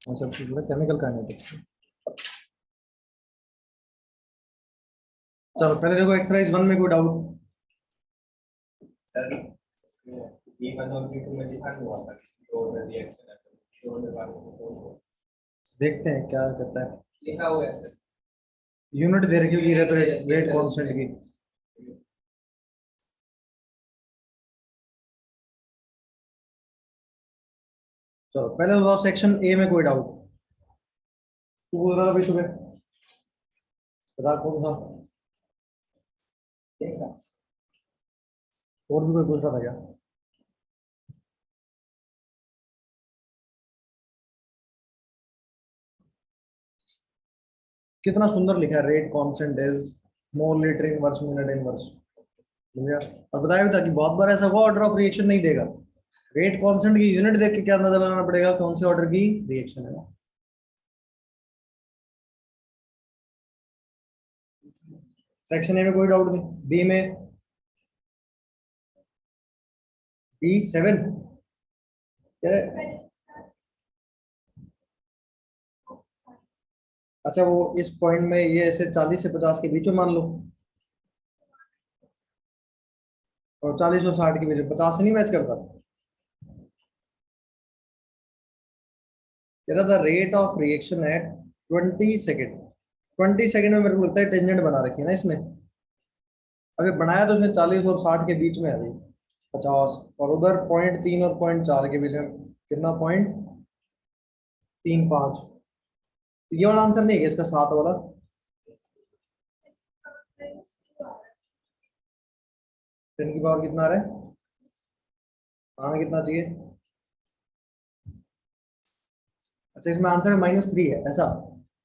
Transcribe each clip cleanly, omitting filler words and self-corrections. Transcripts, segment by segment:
अच्छा chemical kinetics. चलो पहले देखो एक्सरसाइज 1 में कोई डाउट? सर B1 और B2 में डिफाइन हुआ था किसी और रिएक्शन है तो और बारे में देखते हैं क्या कहता है। लिखा हुआ है सर। यूनिट दे रखी होगी रेट कांस्टेंट की। चलो पहले बताओ सेक्शन ए में कोई डाउट? तू बोल रहा था अभी सुबह, बता कौन सा? और भी कोई पूछ रहा था क्या? कितना सुंदर लिखा है, rate constant is mole litre inverse minute inverse. भैया और बताया भी था कि बहुत बार ऐसा हुआ ऑर्डर ऑफ रिएक्शन नहीं देगा। रेट कांस्टेंट की यूनिट देख के क्या अंदाजा लगाना पड़ेगा कौन से ऑर्डर की रिएक्शन है। सेक्शन ए में कोई डाउट नहीं? बी में B7 क्या? अच्छा वो इस पॉइंट में ये ऐसे 40 से 50 के बीच में मान लो, और 40 और 60 के बीच में 50 से नहीं मैच करता। कह रहा था रेट ऑफ रिएक्शन है 20 सेकेंड। 20 सेकेंड में मेरे को लगता है टेंजेंट बना रखी है ना इसने। अभी बनाया तो उसने 40 और 60 के बीच में है अभी 50, और उधर .3 और .4 के बीच में कितना .35। तो ये वाला आंसर नहीं है इसका, 7 वाला। 10 की पावर कितना आ रहा है? आना कितना चाहिए? अच्छा इसमें आंसर है -3 है, ऐसा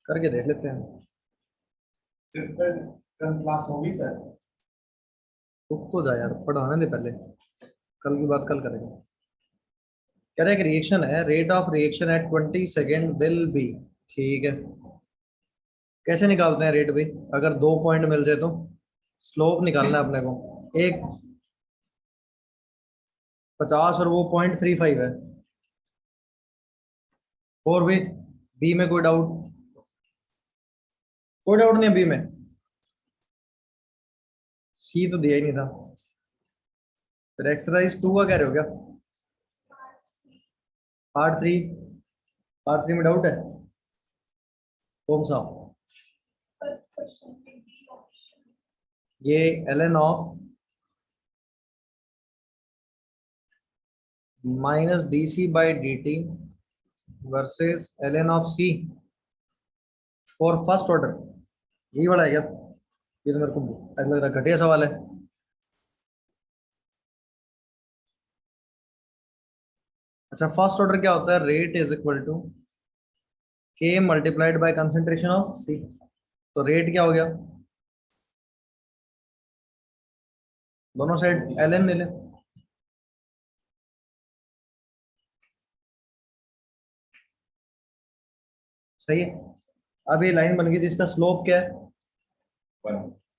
करके देख लेते हैं। फिर क्लास होगी सर। रुक तो जा यार, पढ़ाने दे पहले, कल की बात कल करेंगे। कह रहे एक रिएक्शन है, rate of reaction at 20 second will be. ठीक है, कैसे निकालते हैं रेट भाई? अगर 2 पॉइंट मिल जाए तो स्लोप निकालना है अपने को। एक 50 और वो .35 है। और भी बी में कोई डाउट? कोई डाउट नहीं है बी में? सी तो दिया ही नहीं था। फिर एक्सरसाइज 2 का कह रहे हो क्या? पार्ट 3? पार्ट 3 में डाउट है कौन सा? ये ln of -dc/dt versus ln of c for first order, यही वाला है क्या? ये तो मेरे को ऐसा लग रहा घटिया सवाल है। अच्छा फर्स्ट ऑर्डर क्या होता है? Rate is equal to k multiplied by concentration of c। तो रेट क्या हो गया? दोनों साइड ln ले ले। सही है। अब ये लाइन बन गई जिसका स्लोप क्या है?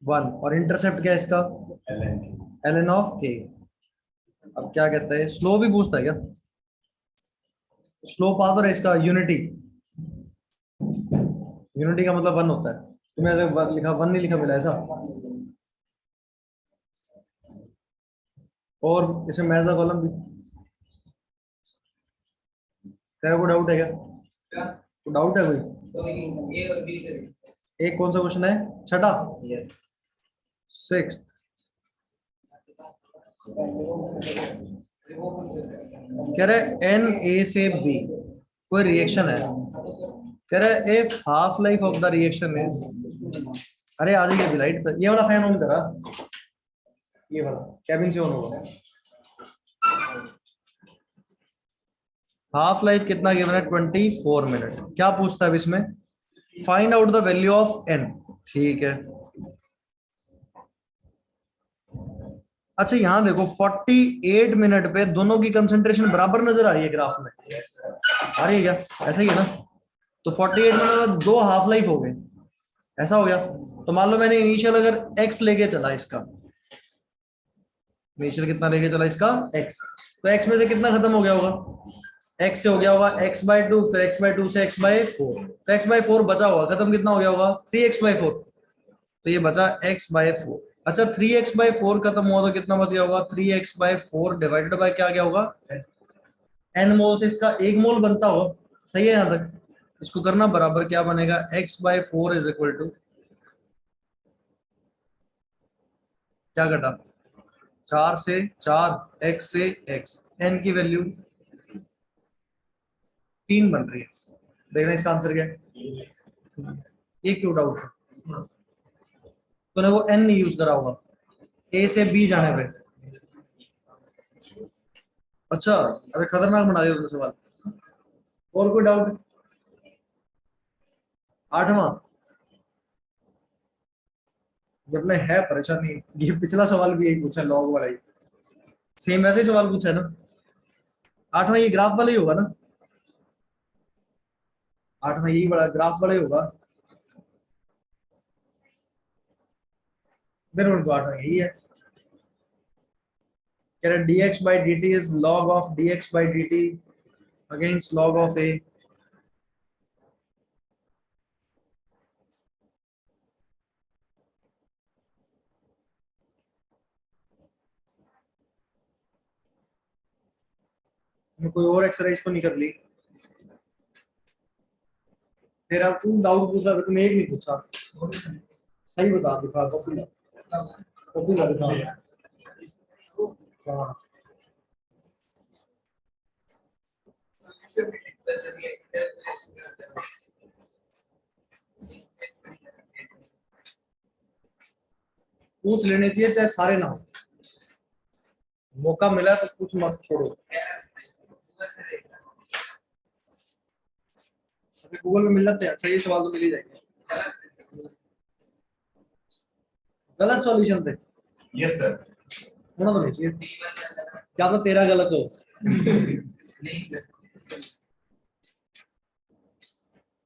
1 और इंटरसेप्ट क्या है इसका? ln of k। अब क्या कहता है, स्लोप ही पूछता है क्या? स्लोप आता है इसका यूनिटी। यूनिटी का मतलब 1 होता है। तुम्हें ऐसे लिखा 1 नहीं लिखा मिला ऐसा? और इसमें मैच द कॉलम भी। तेरे को डाउट है क्या? तो डाउट है कोई? तो ए और बी एक कौन सा क्वेश्चन है? छठा? यस। 6। कह रहे एन ए से बी कोई रिएक्शन है। कह रहे if half life of the reaction is, अरे आ जाइए लाइट, ये वाला फैन ऑन करा, ये वाला कैबिन से ऑन होगा। हाफ लाइफ कितना गिवन है? 24 मिनट। क्या पूछता है इसमें? Find out the value of N. ठीक है। अच्छा यहाँ देखो 48 मिनट पे दोनों की कंसंट्रेशन बराबर नजर आ रही है ग्राफ में। आ रही है क्या? ऐसा ही है ना? तो 48 मिनट में 2 हाफ लाइफ हो गए, ऐसा हो गया। तो मान लो मैंने इनिशियल अगर x लेके चला इसका, इनिशियल कितना लेके चला इसका? x, तो x में से कितना खत्म हो गया होगा? x से हो गया होगा x/2, फिर x/2 से x/4, तो x/4 बचा होगा, खत्म कितना हो गया होगा 3x/4, तो ये बचा x/4। अच्छा 3x/4 खत्म हुआ तो कितना बच गया होगा 3x/4 डिवाइडेड बाय क्या गया होगा n मोल से इसका 1 मोल बनता होगा, सही है। यहां तक इसको करना बराबर क्या बनेगा x/4 इज इक्वल टू क्या घटा 4 से 4 x से x, n की वैल्यू 3 बन रही है। देखना इसका आंसर क्या है, ये क्यों डाउट है, तूने वो n नहीं यूज करा होगा a से b जाने पे। अच्छा अरे खतरनाक बना दिया तुमने सवाल। और कोई डाउट, आठवां जब में है परेशानी, ये पिछला सवाल भी यही पूछा लॉग वाला ही, सेम वैसे ही सवाल पूछा है ना। आठवां ये ग्राफ वाला ही होगा ना, आठवां यही बड़ा ग्राफ वाला ही होगा, बिल्कुल तो आठवां यही है। कह रहा dx by dt is log of dx by dt against log of a। कोई और एक्सरसाइज तो नहीं कर ली, फिर अब तू डाउट पूछ रहा था, तुमने एक नहीं पूछा, सही बता दिखा कॉपी ला, कॉपी ला दिखा। हाँ पूछ लेने चाहिए चाहे सारे ना हो, मौका मिला तो कुछ मत छोड़ो। अभी गूगल में मिल जाते हैं, अच्छा ये सवाल तो मिल ही जाएंगे। गलत सॉल्यूशन थे, यस सर। होना तो नहीं चाहिए, क्या तो तेरा गलत हो। नहीं सर।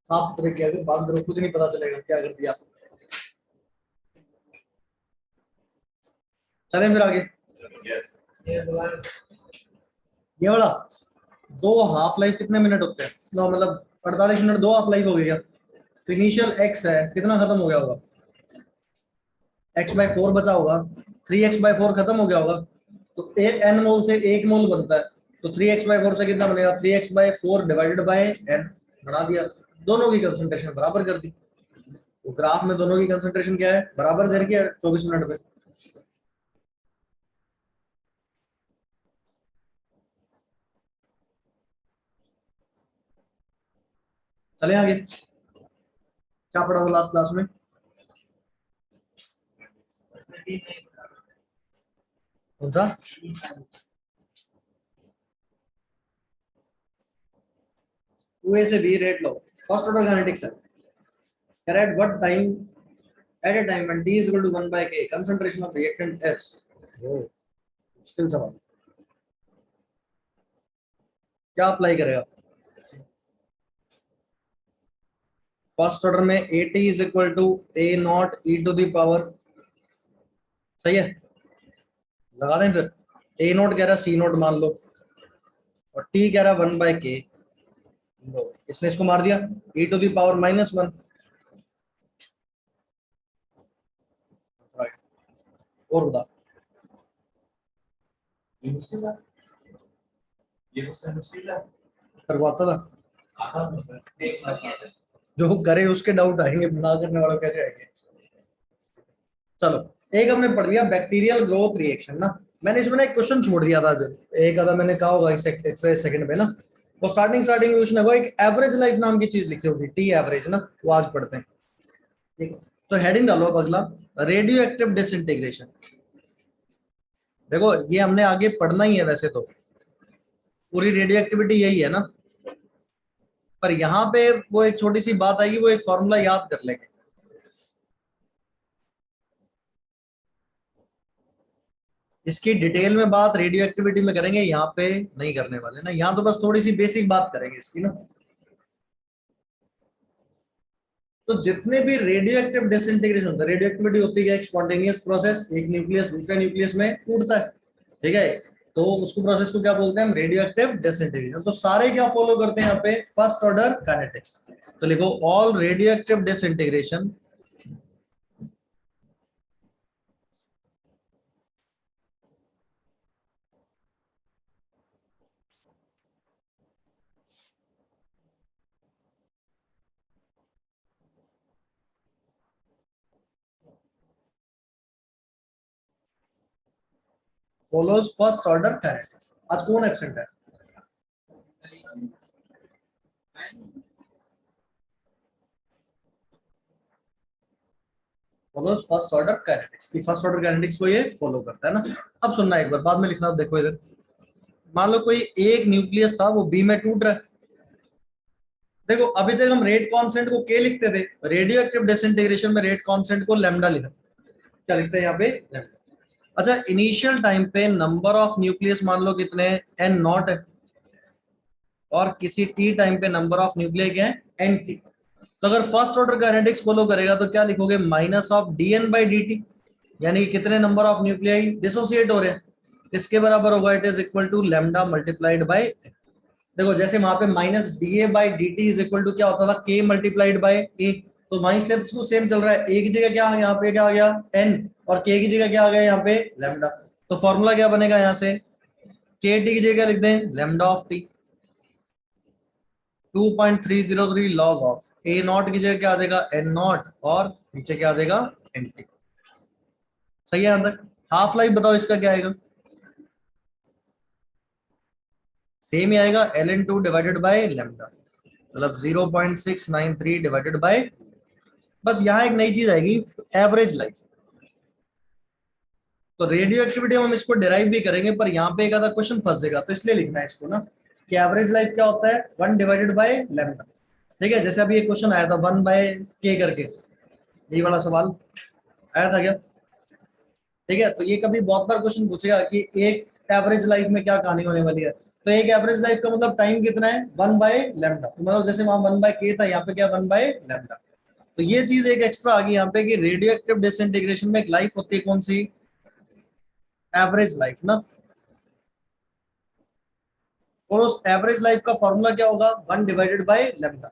साफ तरह किया, बाद में खुद नहीं पता चलेगा क्या कर दिया। चलें फिर आगे, यस। ये वाला दो हाफ लाइफ कितने मिनट होते हैं, तो मतलब 48 मिनट दो हाफ लाइफ हो गई है। तो इनिशियल x है कितना खत्म हो गया होगा, x/4 बचा होगा, 3x/4 खत्म हो गया होगा, तो n मोल से 1 मोल बनता है, तो 3x/4 से कितना बनेगा 3x/4 डिवाइडेड बाय n, बढ़ा दिया, दोनों की कंसंट्रेशन बराबर कर दी। तो ग्राफ में दोनों की कंसंट्रेशन क्या है, बराबर दे रखी है 24 मिनट पे। चले आगे, क्या पढ़ा वो लास्ट क्लास में, कौन सा ए से बी रेट लो, फर्स्ट ऑर्डर काइनेटिक्स है। At what time, at a time when t is equal to 1 by k concentration of reactant s। मुश्किल सवाल, क्या अप्लाई करेगा, फर्स्ट ऑर्डर में at is equal to a not e to the power, सही है, लगा दें फिर, a नॉट कह रहा c नॉट मान लो, और t कह रहा 1 by k, इसने इसको मार दिया e to the power -1। और बता, ये मुश्किल है, ये मुझसे मुश्किल है। करवाता था, आसान है। जो करे उसके डाउट आएंगे, ना करने वालों कैसे आएंगे। चलो एक हमने पढ़ लिया बैक्टीरियल ग्रोथ रिएक्शन ना, मैंने इसमें ना एक क्वेश्चन छोड़ दिया था, जब एक आधा मैंने कहा होगा एक्सरसाइज सेकंड में ना, वो स्टार्टिंग में उसने वो एक एवरेज लाइफ नाम की चीज लिखी होगी, टी एवरेज ना, वो आज पढ़ते हैं। ठीक है, तो हेडिंग डालो अब अगला, रेडियो एक्टिव डिसइंटीग्रेशन। देखो ये हमने आगे पढ़ना ही है, वैसे तो पूरी रेडियो एक्टिविटी यही है ना, पर यहाँ पे वो एक छोटी सी बात आएगी, वो एक फॉर्मूला याद कर लेंगे। इसकी डिटेल में बात रेडियो एक्टिविटी में करेंगे, यहाँ पे नहीं करने वाले ना, यहाँ तो बस थोड़ी सी बेसिक बात करेंगे इसकी ना। तो जितने भी रेडियो एक्टिव डिसइंटीग्रेशन होता है, रेडियो एक्टिविटी होती है एक स्पॉन्टेनियस प्रोसेस, एक न्यूक्लियस दूसरे न्यूक्लियस में टूटता है, ठीक है, तो उसको प्रोसेस को क्या बोलते हैं हम, रेडियो एक्टिव डिसइंटीग्रेशन। तो सारे क्या फॉलो करते हैं यहाँ पे, फर्स्ट ऑर्डर काइनेटिक्स। तो लिखो all radio active disintegration follows first order kinetics. आज कौन एब्सेंट है? फॉलोज फर्स्ट ऑर्डर काइनेटिक्स की, फर्स्ट ऑर्डर काइनेटिक्स को ये फॉलो करता है ना। अब सुनना एक बार, बाद में लिखना। देखो इधर, मान लो कोई एक न्यूक्लियस था, वो बी में टूट रहा है। देखो अभी तक हम रेट कांस्टेंट को के लिखते थे, रेडियो एक्टिव डिसइंटीग्रेशन में रेट कांस्टेंट को लैम्डा लिखा। क्या लिखते हैं यहाँ पे, लैम्डा। अच्छा, इनिशियल टाइम पे नंबर ऑफ न्यूक्लियस मान लो कितने हैं, एन नॉट है, और किसी टी टाइम पे नंबर ऑफ न्यूक्लियर क्या है, एन टी। तो अगर फर्स्ट ऑर्डर काइनेटिक्स फॉलो करेगा तो क्या लिखोगे, minus of D N by D T, यानी कितने नंबर ऑफ न्यूक्लियाई डिसोसिएट हो रहे हैं, इसके बराबर होगा, it is equal to lambda multiplied by. देखो जैसे वहां पे minus D A by D T is equal to क्या होता था, के मल्टीप्लाइड बाय ए। तो वहीं से तो सेम चल रहा है, ए की जगह क्या, यहाँ पे क्या आ गया, एन, और के की जगह क्या आ गया यहाँ पे, लैम्डा। तो फॉर्मूला क्या बनेगा यहाँ से, के टी की जगह लिख दें lambda of T, 2.303 log of A not की जगह क्या आ जाएगा, एन नॉट, और नीचे क्या आ जाएगा, एन टी। सही है यहां तक? हाफ लाइफ बताओ इसका क्या आएगा, सेम ही आएगा, L in two divided by lambda, मतलब 0.693 डिवाइडेड बाई। बस यहाँ एक नई चीज आएगी, एवरेज लाइफ। तो रेडियो एक्टिविटी हम इसको डिराइव भी करेंगे, पर यहाँ पे एक आधा क्वेश्चन फंसेगा, तो इसलिए लिखना है इसको ना, कि एवरेज लाइफ क्या होता है, 1 डिवाइडेड बाई लैम्डा। ठीक है, जैसे अभी एक क्वेश्चन आया था 1 बाय के करके, यही वाला सवाल आया था क्या? ठीक है, तो ये कभी बहुत बार क्वेश्चन पूछेगा कि एक एवरेज लाइफ में क्या कहानी होने वाली है। तो एक एवरेज लाइफ का मतलब टाइम कितना है, 1 बाय लैम्डा। तो मतलब जैसे वहां 1 बाय के था, यहाँ पे क्या 1 बाय लैम्डा। तो ये चीज एक एक्स्ट्रा आ गई यहाँ पे, कि रेडियो एक्टिव डिसइंटीग्रेशन में एक लाइफ होती है, कौन सी, एवरेज लाइफ ना। और उस एवरेज लाइफ का फॉर्मूला क्या होगा, 1 डिवाइडेड बाय लैम्डा।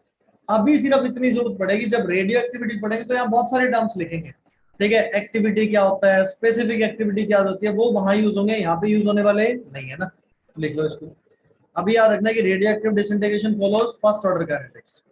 अभी सिर्फ इतनी जरूरत पड़ेगी, जब रेडियो एक्टिविटी पढ़ेंगे तो यहाँ बहुत सारे टर्म्स लिखेंगे। ठीक है, एक्टिविटी क्या होता है, स्पेसिफिक एक्टिविटी क्या होती है, वो वहां यूज होंगे, यहाँ पे यूज होने वाले नहीं है ना। लिख लो इसको। अभी याद रखना कि radio active disintegration follows first order kinetics.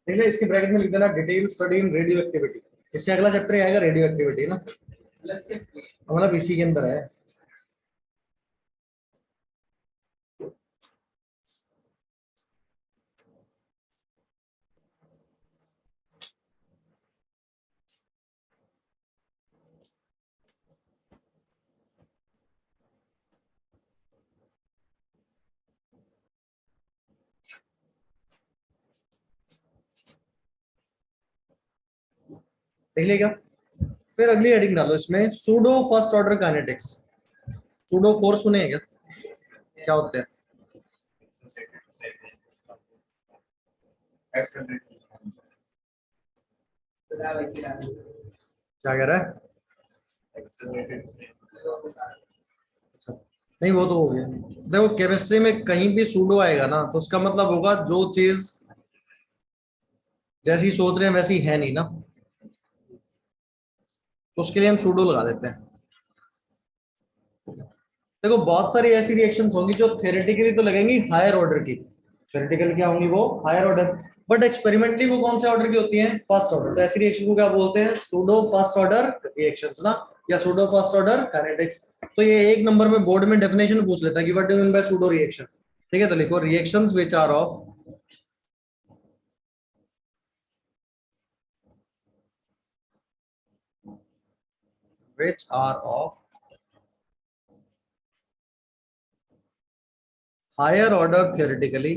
देखिए इसके ब्रैकेट में लिख देना, detail study in radio activity. इससे अगला चैप्टर आएगा रेडियो एक्टिविटी ना, मतलब इसी के अंदर है। देख लिया क्या? फिर अगली हेडिंग डालो इसमें, pseudo first order kinetics. Pseudo course सुने हैं क्या, क्या होते हैं? क्या कह रहा है? एक्सेलरेटेड। अच्छा, नहीं वो तो हो गया। देखो केमिस्ट्री में कहीं भी सूडो आएगा ना तो उसका मतलब होगा जो चीज जैसी सोच रहे हैं वैसी है नहीं ना, तो उसके लिए हम सूडो लगा देते हैं। देखो बहुत सारी ऐसी रिएक्शंस होंगी जो थ्योरेटिकली तो लगेंगी हायर ऑर्डर की, थ्योरेटिकल क्या होंगी वो हायर ऑर्डर, बट एक्सपेरिमेंटली वो कौन से ऑर्डर की होती हैं? First order. तो ऐसी रिएक्शन को क्या बोलते हैं? सूडो फर्स्ट ऑर्डर रिएक्शंस ना, या सूडो फर्स्ट ऑर्डर काइनेटिक्स। तो ये एक नंबर में बोर्ड में डेफिनेशन पूछ लेता है कि what do you mean by pseudo reaction. ठीक है, तो लिखो reactions which are of which are of higher order theoretically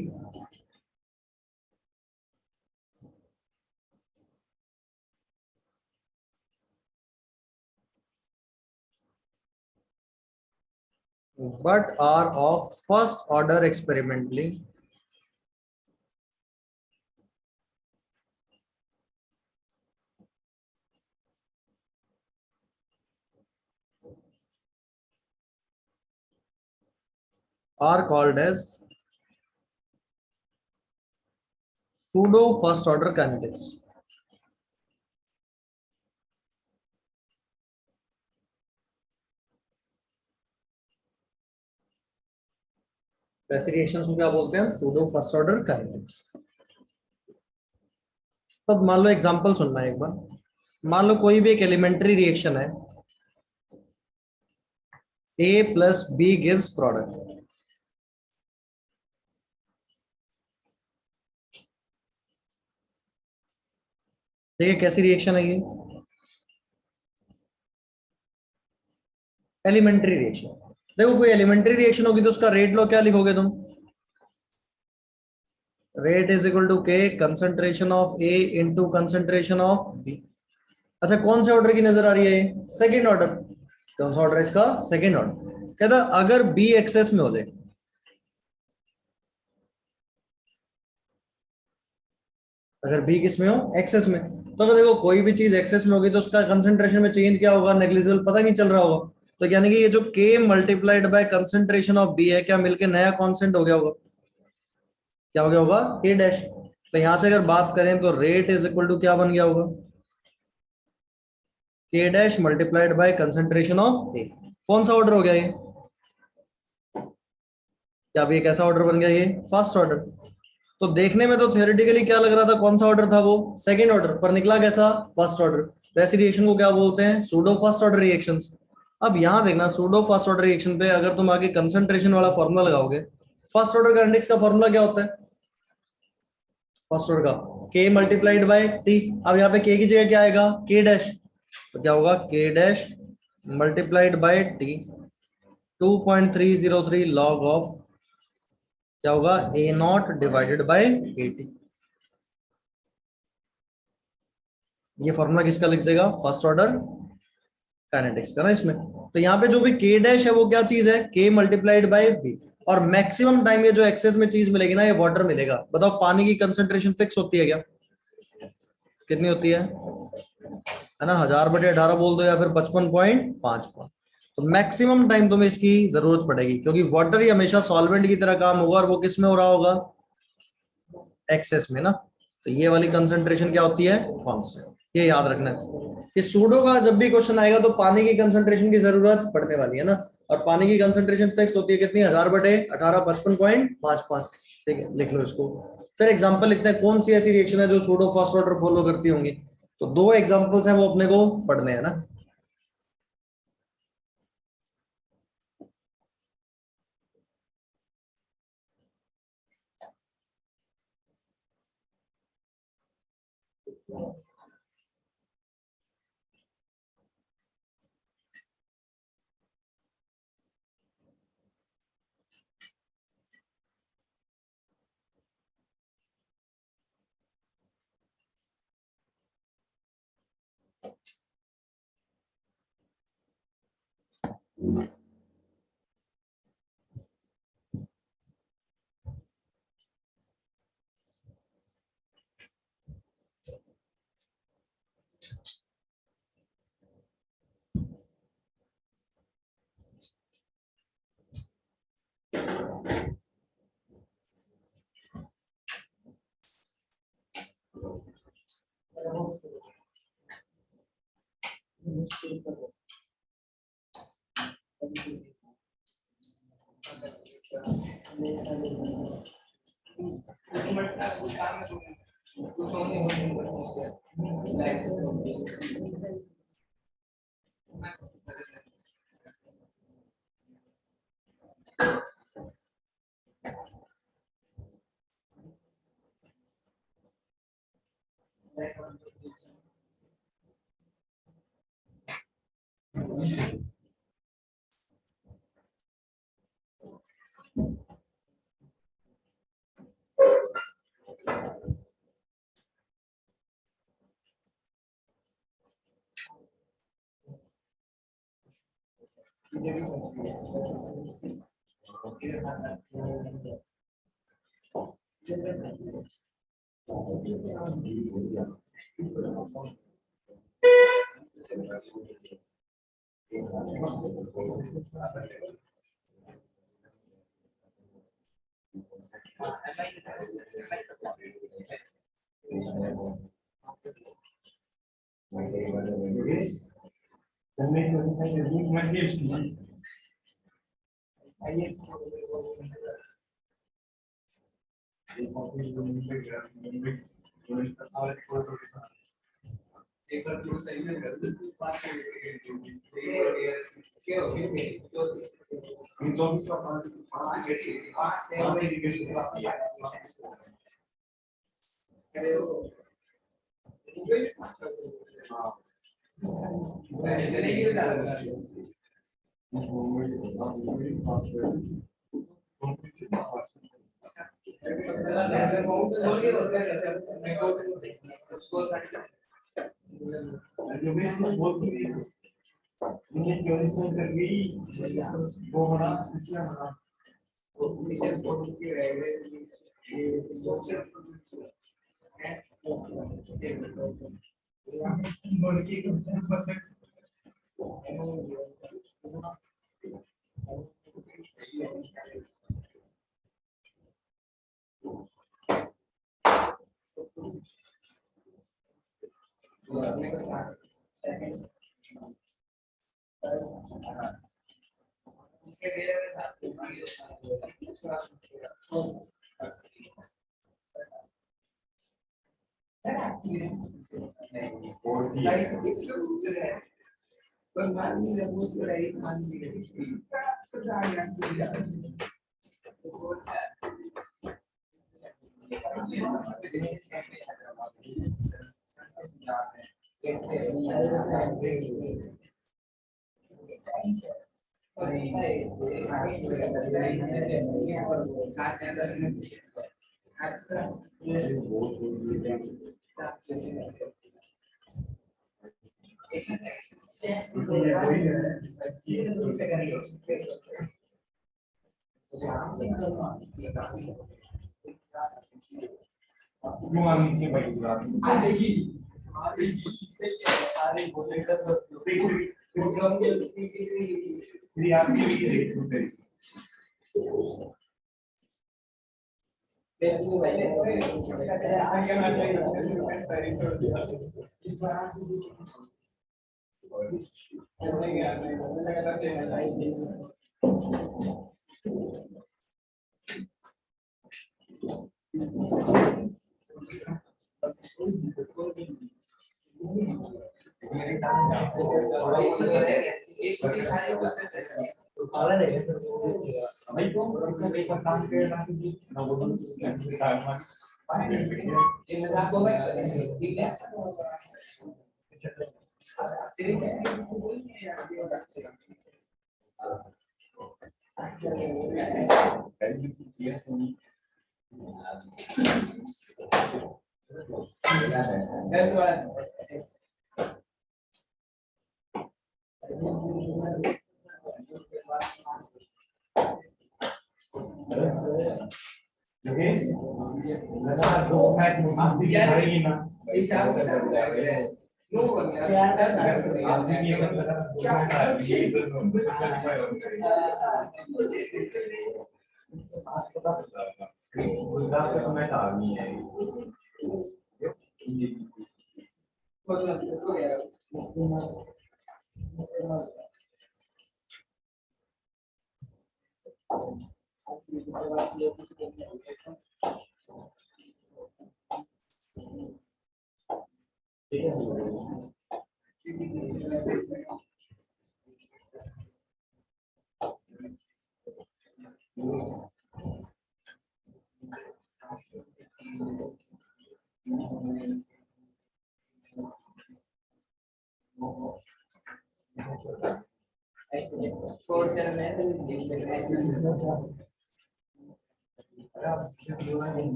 but are of first order experimentally are called as pseudo first order kinetics. वैसी reactions को क्या बोलते हैं? Pseudo first order kinetics. तब मान लो एग्जांपल सुनना है एक बार। मान लो कोई भी एक एलिमेंट्री रिएक्शन है, A plus B gives product. ठीक है, कैसी रिएक्शन है ये? Elementary reaction. देखो कोई एलिमेंट्री रिएक्शन होगी तो उसका रेट लो क्या लिखोगे तुम? Rate is equal to k concentration of A into concentration of B. अच्छा कौन से ऑर्डर की नजर आ रही है? Second order. कौन सा ऑर्डर है इसका? Second order. कहता अगर बी एक्सेस में हो जाए, अगर बी किस में हो? एक्सेस में। तो अगर देखो कोई भी चीज एक्सेस में होगी तो उसका कंसंट्रेशन में चेंज क्या होगा? नेग्लिजिबल, पता नहीं चल रहा होगा। तो यानी कि ये जो k multiplied by concentration of B है, क्या मिलके नया कांस्टेंट हो गया होगा? क्या हो गया होगा? K dash. तो यहां से अगर बात करें तो रेट इज इक्वल टू क्या बन गया होगा? K dash multiplied by concentration of A. कौन सा ऑर्डर हो गया ये? क्या अब ये कैसा ऑर्डर बन गया? ये फर्स्ट ऑर्डर। तो देखने में तो थियोरेटिकली क्या लग रहा था? कौन सा ऑर्डर था वो? सेकंड ऑर्डर, पर निकला कैसा? First order. तो ऐसी रिएक्शन को क्या बोलते हैं? Pseudo first order reactions. अब यहां देखना, सूडो फर्स्ट ऑर्डर रिएक्शन पे अगर तुम आगे कंसंट्रेशन वाला फॉर्मूला लगाओगे, फर्स्ट ऑर्डर काइनेटिक्स का फॉर्मूला क्या होता है? फर्स्ट ऑर्डर का के मल्टीप्लाइड बाय टी। अब यहाँ पे के की जगह क्या आएगा? के डैश। तो क्या होगा? K dash multiplied by T 2.303 log of क्या होगा? ए नॉट डिवाइडेड बाय 80। ये फॉर्मूला किसका लिख जाएगा? फर्स्ट ऑर्डर काइनेटिक्स का ना इसमें। तो यहाँ पे जो भी के डैश है वो क्या चीज है? के मल्टीप्लाइड बाय बी। और मैक्सिमम टाइम ये जो एक्सेस में चीज मिलेगी ना, ये वाटर मिलेगा। बताओ पानी की कंसंट्रेशन फिक्स होती है क्या? कितनी होती है ना? 1000/18 बोल दो या फिर 55.5 पॉइंट। तो मैक्सिमम टाइम तुम्हें इसकी जरूरत पड़ेगी, क्योंकि वाटर ही हमेशा सॉल्वेंट की तरह काम होगा, और वो किस में हो रहा होगा? एक्सेस में ना। तो ये वाली कंसंट्रेशन क्या होती है? कांस्टेंट। ये याद रखना है कि सूडो का जब भी क्वेश्चन आएगा तो पानी की कंसंट्रेशन की जरूरत पड़ने वाली है ना। और पानी की कंसंट्रेशन फिक्स होती है कितनी? 1000/18 55.55। ठीक है, लिख लो इसको। फिर एग्जांपल लिखते हैं, कौन सी ऐसी रिएक्शन है जो सूडो फर्स्ट ऑर्डर फॉलो करती होंगी। तो दो एग्जांपल्स हैं वो अपने को पढ़ने हैं ना। एक बार तो सही में कर दो बात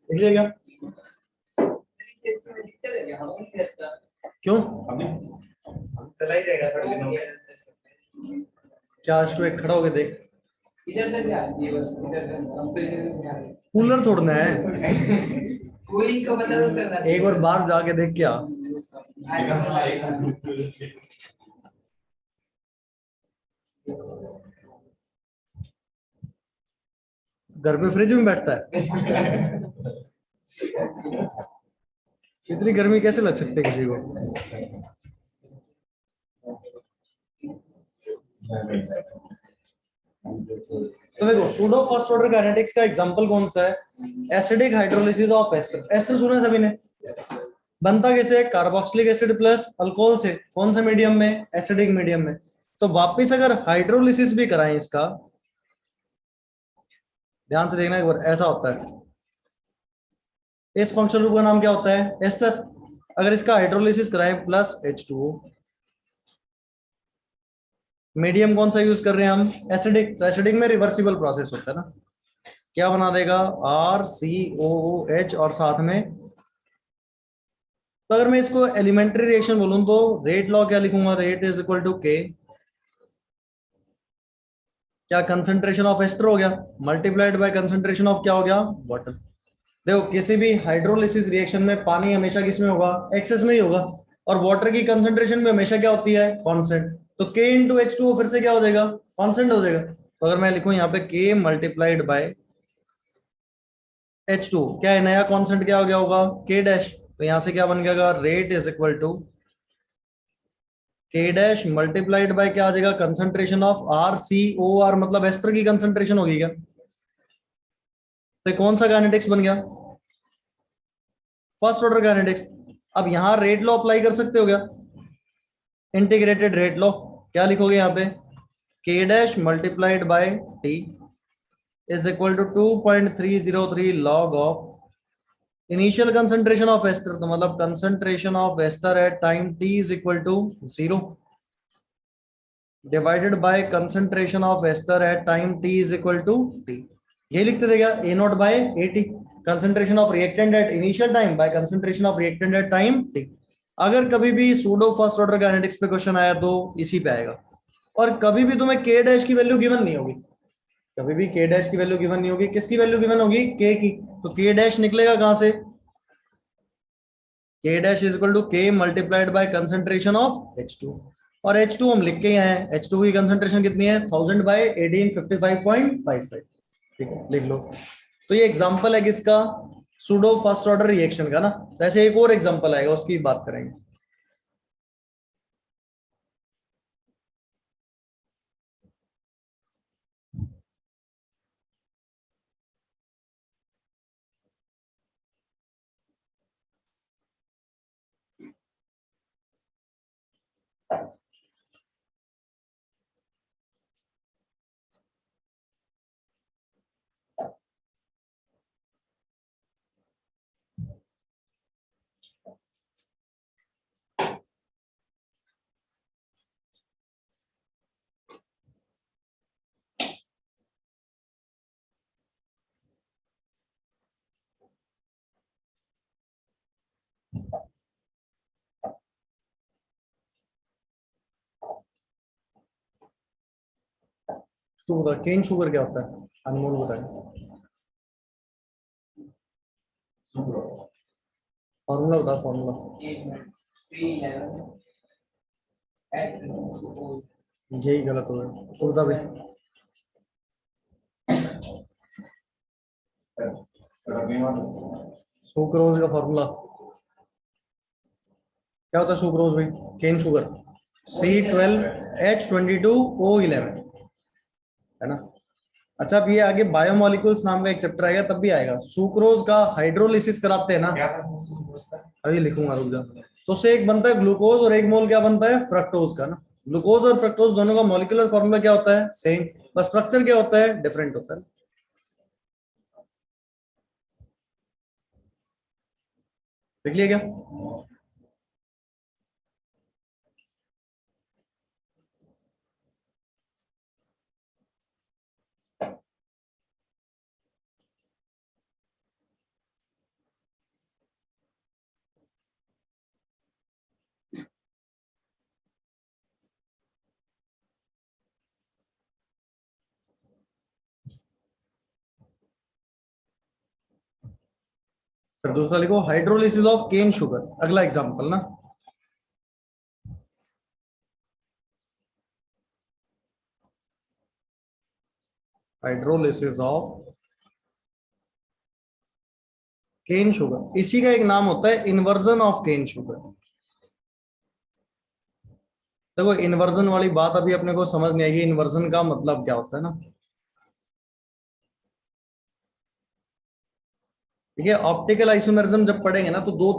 देखिए क्या क्यों चला ही जाएगा थोड़े दिनों में। क्या आज तो एक खड़ा होके देख इधर तक आती है बस इधर तक हम तो इधर तक आ रहे कूलर तोड़ना है हैं। कोई को पता तो चलना एक बार बाहर जाके देख क्या घर पे फ्रिज में बैठता है इतनी गर्मी कैसे लग सकती है किसी को तो देखो सूडो फर्स्ट ऑर्डर काइनेटिक्स का एग्जांपल कौन सा है acidic hydrolysis of ester ester सुना है सभी ने बनता कैसे कार्बोक्सिलिक एसिड प्लस अल्कोहल से कौन से मीडियम में एसिडिक मीडियम में तो वापस अगर हाइड्रोलिसिस भी कराएं इसका ध्यान से देखना एक बार ऐसा होता है इस फंक्शनल ग्रुप का नाम क्या होता है एस्टर अगर इसका हाइड्रोलिसिस कराएं प्लस H2O मीडियम कौन सा यूज कर रहे हैं हम एसिडिक तो एसिडिक में रिवर्सिबल प्रोसेस होता है ना क्या बना देगा RCOOH और साथ में तो अगर मैं इसको एलिमेंट्री रिएक्शन बोलूं तो रेट लॉ क्या लिखूंगा rate is equal to K क्या कंसंट्रेशन ऑफ एस्टर हो गया मल्टीप्लाइड बाय कंसंट्रेशन ऑफ क्या हो गया वाटर देखो किसी भी हाइड्रोलिसिस रिएक्शन में पानी हमेशा किसमें होगा एक्सेस में ही होगा और वाटर की कंसंट्रेशन में हमेशा क्या होती है कांस्टेंट तो K इंटू H2O फिर से क्या हो जाएगा कांस्टेंट हो जाएगा तो अगर मैं लिखूं यहाँ पे K मल्टीप्लाइड बाय H2 क्या है नया कांस्टेंट क्या हो गया होगा K डैश तो यहां से क्या बन गया rate is equal to K dash multiplied by क्या आ जाएगा कंसंट्रेशन ऑफ RCOR मतलब एस्टर की कंसंट्रेशन होगी क्या तो कौन सा काइनेटिक्स बन गया फर्स्ट ऑर्डर काइनेटिक्स अब यहां रेट लॉ अप्लाई कर सकते हो क्या इंटीग्रेटेड रेट लॉ क्या लिखोगे यहाँ पे K dash multiplied by T is equal to 2.303 log of initial concentration of ester, तो मतलब concentration of ester at time t is equal to 0 divided by concentration of ester at time t is equal to t। ये लिखते थे क्या, A naught by A T, concentration of reactant at initial time by concentration of reactant at time t। अगर कभी भी pseudo first order kinetics पे question आया तो इसी पे आएगा। और कभी भी तुम्हें k डैश की वैल्यू गिवन नहीं होगी, कभी भी k डैश की वैल्यू गिवन नहीं होगी, किसकी वैल्यू गिवन होगी, k की। तो k डैश निकलेगा कहां से, k dash is equal to k multiplied by concentration of H2। और H2 हम लिख के ही आए हैं, H2 की कंसंट्रेशन कितनी है 1000 बाय 1855.55। ठीक है लिख लो। तो ये एग्जांपल है किसका, सूडो फर्स्ट ऑर्डर रिएक्शन का ना। तो ऐसे एक और एग्जांपल आएगा उसकी बात करेंगे। तो बता केन शुगर क्या होता है, अनमोल बताए, फॉर्मूला बता फॉर्मूला। यही गलत हो गया, उर्दा भी। सुक्रोज का फॉर्मूला क्या होता है, सुक्रोज भाई, केन शुगर C12H22O11 है ना। अच्छा अब ये आगे बायोमोलिक्यूल्स नाम का एक चैप्टर आएगा तब भी आएगा, सुक्रोज का हाइड्रोलिसिस कराते हैं ना, अभी लिखूंगा रुक जा। तो उससे एक बनता है ग्लूकोज और एक मोल क्या बनता है फ्रक्टोज का ना। ग्लूकोज और फ्रक्टोज दोनों का मॉलिक्यूलर फॉर्मूला क्या होता है सेम, पर स्ट्रक्चर क्या होता है डिफरेंट होता है। देख लिया क्या। फिर दूसरा लिखो हाइड्रोलिसिस ऑफ केन शुगर, अगला एग्जांपल ना। हाइड्रोलिसिस ऑफ केन शुगर, इसी का एक नाम होता है इन्वर्जन ऑफ केन शुगर। देखो इन्वर्जन वाली बात अभी अपने को समझ नहीं आएगी, इन्वर्जन का मतलब क्या होता है ना। ठीक है, ऑप्टिकल आइसोमेरिज्म जब पढ़ेंगे ना तो दो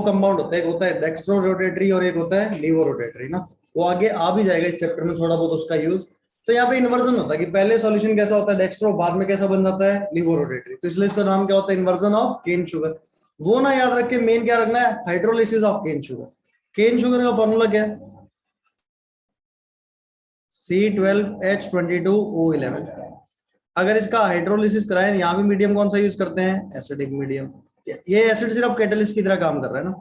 कंपाउंड होते हैं, एक होता है डेक्स्ट्रो रोटेटरी और एक होता है लीवो रोटेटरी ना। वो आगे आ भी जाएगा इस चैप्टर में थोड़ा बहुत उसका यूज। तो यहाँ पे इन्वर्जन होता है कि पहले सॉल्यूशन कैसा होता है डेक्स्ट्रो, बाद में कैसा बन जाता है लीवो रोटेटरी, तो इसलिए इसका नाम क्या होता है इन्वर्जन ऑफ केन शुगर। वो ना याद रख के मेन क्या रखना है, hydrolysis of cane sugar. Cane sugar का फॉर्मूला क्या है, C12H22O11। अगर इसका हाइड्रोलिसिस कराएं, यहाँ भी मीडियम कौन सा यूज करते हैं, एसिडिक मीडियम। ये एसिड सिर्फ कैटलिस्ट की तरह काम कर रहा है ना।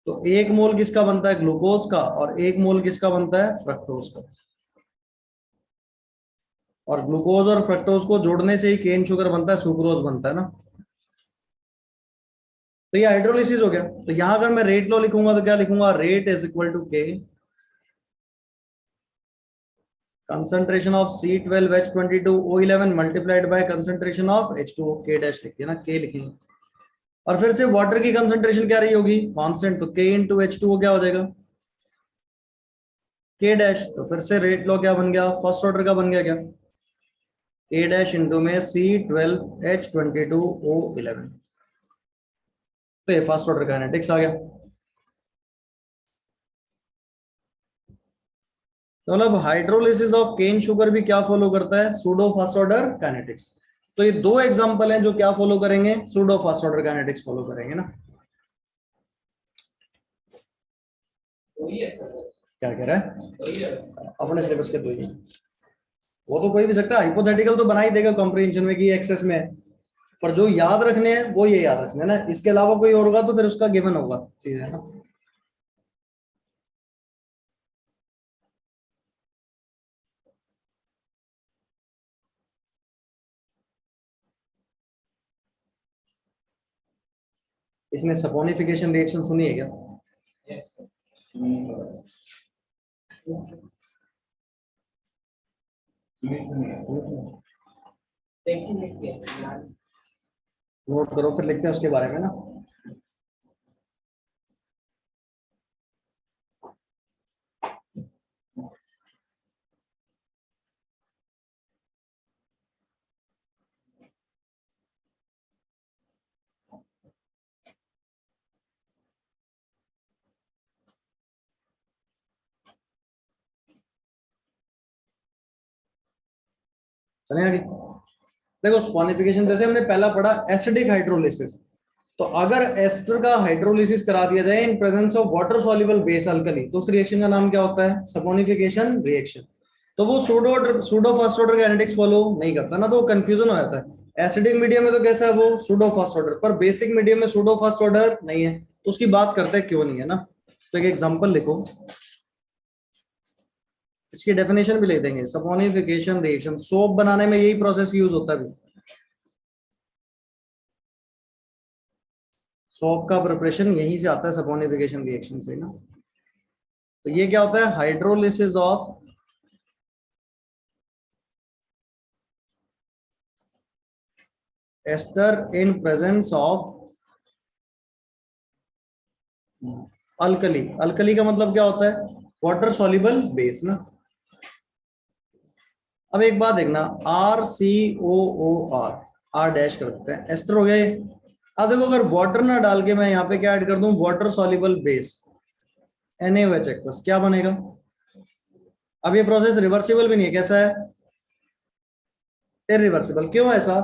तो एक मोल किसका बनता है ग्लूकोज का और एक मोल किसका बनता है फ्रक्टोज का। और ग्लूकोज और फ्रक्टोज को जोड़ने से ही केन शुगर बनता है, सुक्रोज बनता है ना। तो ये हाइड्रोलिसिस हो गया। तो यहां अगर मैं रेट लॉ लिखूंगा तो क्या लिखूंगा, रेट इज इक्वल टू के concentration of C12H22O11 multiplied by concentration of H2O, K dash लिखिए ना, K लिखेंगे। और फिर से वाटर की कंसंट्रेशन क्या रही होगी कांस्टेंट, तो K इंटू H2O क्या हो जाएगा K डैश। तो फिर से रेट लॉ क्या बन गया, फर्स्ट ऑर्डर का बन गया क्या, K डैश इंटू में C12H22O11। तो ये फर्स्ट ऑर्डर काइनेटिक्स आ गया। तो मतलब हाइड्रोलिसिस ऑफ केन शुगर भी क्या फॉलो करता है, सूडो फर्स्ट ऑर्डर काइनेटिक्स। तो ये दो एग्जांपल हैं जो क्या फॉलो करेंगे, pseudo first order kinetics follow करेंगे ना। वही है सर, क्या कह रहा है, वही है। अपने सिलेबस के दो ही हैं। वो तो कोई भी सकता है, हाइपोथेटिकल तो बना ही देगा कॉम्प्रिहेंशन में कि एक्सेस में है, पर जो याद रखने हैं वो ये याद रखने हैं ना, इसके अलावा कोई और होगा तो फिर उसका गिवन होगा चीज है ना। इसने सपोनिफिकेशन रिएक्शन सुनी है क्या? Yes sir. देखिए नोट करो फिर लिखते हैं उसके बारे में ना। चलें आगे। देखो स्पॉनिफिकेशन जैसे हमने पहला पढ़ा एसिडिक हाइड्रोलिसिस, तो अगर एस्टर का हाइड्रोलिसिस करा दिया जाए इन presence of water soluble base alkali, तो उस रिएक्शन का नाम क्या होता है, सपोनिफिकेशन रिएक्शन। तो वो pseudo first order kinetics follow नहीं करता ना, तो कंफ्यूजन हो जाता है। एसिडिक मीडियम में तो कैसा है वो सूडो फर्स्ट ऑर्डर, पर बेसिक मीडियम में सूडो फर्स्ट ऑर्डर नहीं है, तो उसकी बात करते हैं क्यों नहीं है ना। तो एक एग्जांपल लिखो, इसकी डेफिनेशन भी लिख देंगे। सपोनिफिकेशन रिएक्शन, सोप बनाने में यही प्रोसेस यूज होता है। सोप का प्रिपरेशन यहीं से आता है, सपोनिफिकेशन रिएक्शन से ना। तो ये क्या होता है, hydrolysis of ester in presence of alkali. Alkali का मतलब क्या होता है, वाटर सॉल्युबल बेस ना। अब एक बात देखना, R C O O R, R dash कर देते हैं, एस्टर हो गया ये। अब देखो अगर वाटर ना डाल के मैं यहाँ पे क्या ऐड कर दूं, वाटर सॉल्युबल बेस NaOH क्या बनेगा। अब ये प्रोसेस रिवर्सिबल भी नहीं है, कैसा है, इरिवर्सिबल। क्यों ऐसा,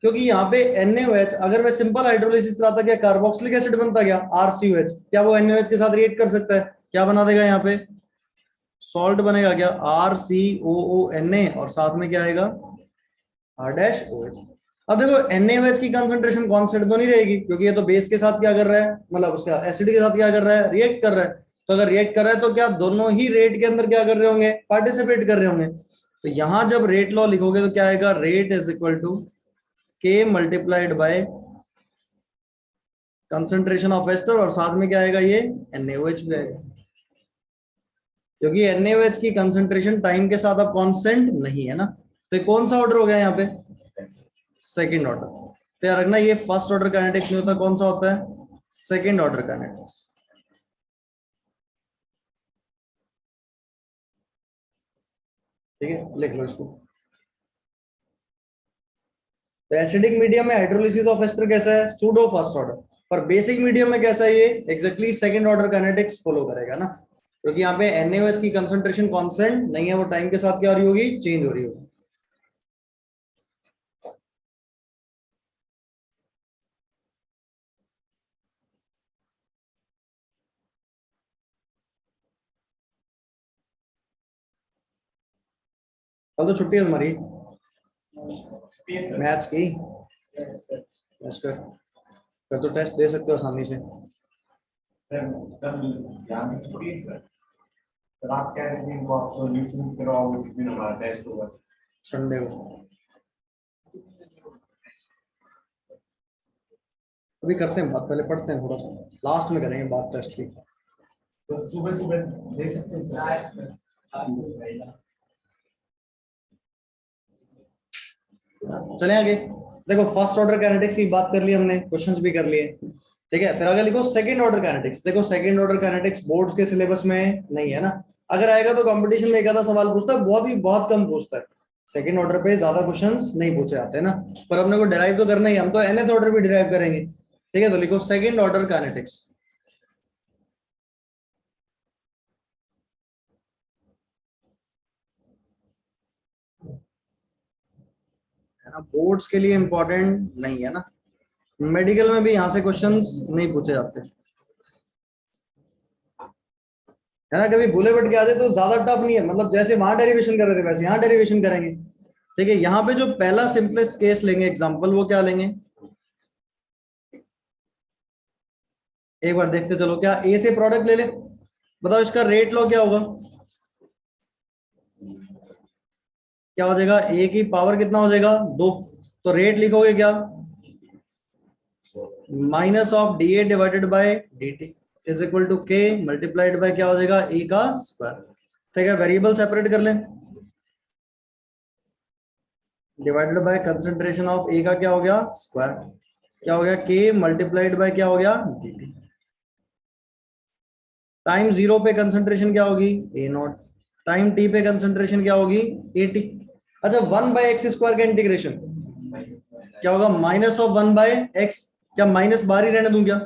क्योंकि यहाँ पे NaOH अगर मैं सिंपल हाइड्रोलिसिस कराता क्या कार्बोक्सिलिक एसिड बनता क्या RCOH, क्या वो NaOH के साथ रिएक्ट कर सकता है, क्या बना देगा यहाँ पे, सॉल्ट बनेगा क्या RCOONA, और साथ में क्या आएगा R डैश OH। अब देखो NaOH की कंसंट्रेशन कांस्टेंट तो नहीं रहेगी, क्योंकि ये तो बेस के साथ क्या कर रहा है, मतलब उसका एसिड के साथ क्या कर रहा है, रिएक्ट कर रहा है। तो अगर रिएक्ट कर रहा है तो क्या दोनों ही रेट के अंदर क्या कर रहे होंगे, पार्टिसिपेट कर रहे होंगे। तो यहां जब रेट लॉ लिखोगे तो क्या आएगा, rate is equal to K multiplied by concentration of ester, और साथ में क्या आएगा ये NaOH भी आएगा, क्योंकि NaOH की कंसंट्रेशन टाइम के साथ अब कांस्टेंट नहीं है ना। तो ये कौन सा ऑर्डर हो गया यहाँ पे, सेकंड ऑर्डर। तो यार रखना, ये फर्स्ट ऑर्डर काइनेटिक्स नहीं होता, कौन सा होता है, सेकंड ऑर्डर काइनेटिक्स। ठीक है, लिख लो इसको। तो एसिडिक मीडियम में हाइड्रोलिसिस ऑफ एस्टर कैसा है, सूडो फर्स्ट ऑर्डर, पर बेसिक मीडियम में कैसा है, ये exactly second order kinetics follow करेगा ना, क्योंकि यहाँ पे NaOH की कंसंट्रेशन कांस्टेंट नहीं है, वो टाइम के साथ क्या हो रही होगी, चेंज हो रही होगी। कल तो छुट्टी है तुम्हारी मैथ्स की, बस फिर तो टेस्ट दे सकते हो आसानी से। सर कल ध्यान से पढ़िए सर। सर आप कह रहे थे वो आप सॉल्यूशंस करवाओ, जिस दिन हमारा टेस्ट होगा। संडे को अभी करते हैं बात, पहले पढ़ते हैं थोड़ा सा, लास्ट में करेंगे बात टेस्ट की। तो सुबह सुबह दे सकते हैं सर। चले आगे। देखो फर्स्ट ऑर्डर काइनेटिक्स की बात कर ली हमने, क्वेश्चंस भी कर लिए, ठीक है। फिर आगे लिखो सेकंड ऑर्डर काइनेटिक्स। देखो सेकंड ऑर्डर काइनेटिक्स बोर्ड्स के सिलेबस में नहीं है ना, अगर आएगा तो कंपटीशन में एक आधा सवाल पूछता है, बहुत कम पूछता है। सेकंड ऑर्डर पे ज्यादा क्वेश्चंस नहीं पूछे जाते ना, पर हमने को डिराइव तो करना ही, हम तो nth ऑर्डर भी डिराइव करेंगे, ठीक है। तो लिखो सेकंड ऑर्डर काइनेटिक्स। है ना, बोर्ड्स के लिए इंपॉर्टेंट नहीं है ना, मेडिकल में भी यहाँ से क्वेश्चंस नहीं पूछे जाते है ना, कभी भूले भटके आ जाए तो ज्यादा टफ नहीं है, मतलब जैसे वहां डेरिवेशन कर रहे थे वैसे यहाँ डेरिवेशन करेंगे। ठीक है, यहाँ पे जो पहला सिंपलेस्ट केस लेंगे एग्जांपल, वो क्या लेंगे, एक बार देखते चलो, क्या ए से प्रोडक्ट ले ले, बताओ इसका रेट लो क्या होगा, क्या हो जाएगा, ए की पावर कितना हो जाएगा 2, तो रेट लिखोगे क्या, minus of D A divided by d T is equal to k multiplied by क्या हो जाएगा ए का स्क्वायर। ठीक है, वेरिएबल सेपरेट कर लें, डिवाइडेड बाय कंसंट्रेशन ऑफ ए का क्या हो गया स्क्वायर, क्या हो गया के मल्टीप्लाइड बाय क्या हो गया डी टी, टाइम 0 पे कंसंट्रेशन क्या होगी ए नॉट, टाइम टी पे कंसंट्रेशन क्या होगी ए टी। अच्छा 1/x² का इंटीग्रेशन क्या होगा, माइनस ऑफ 1/x, क्या माइनस बाहर ही रहने दूं क्या,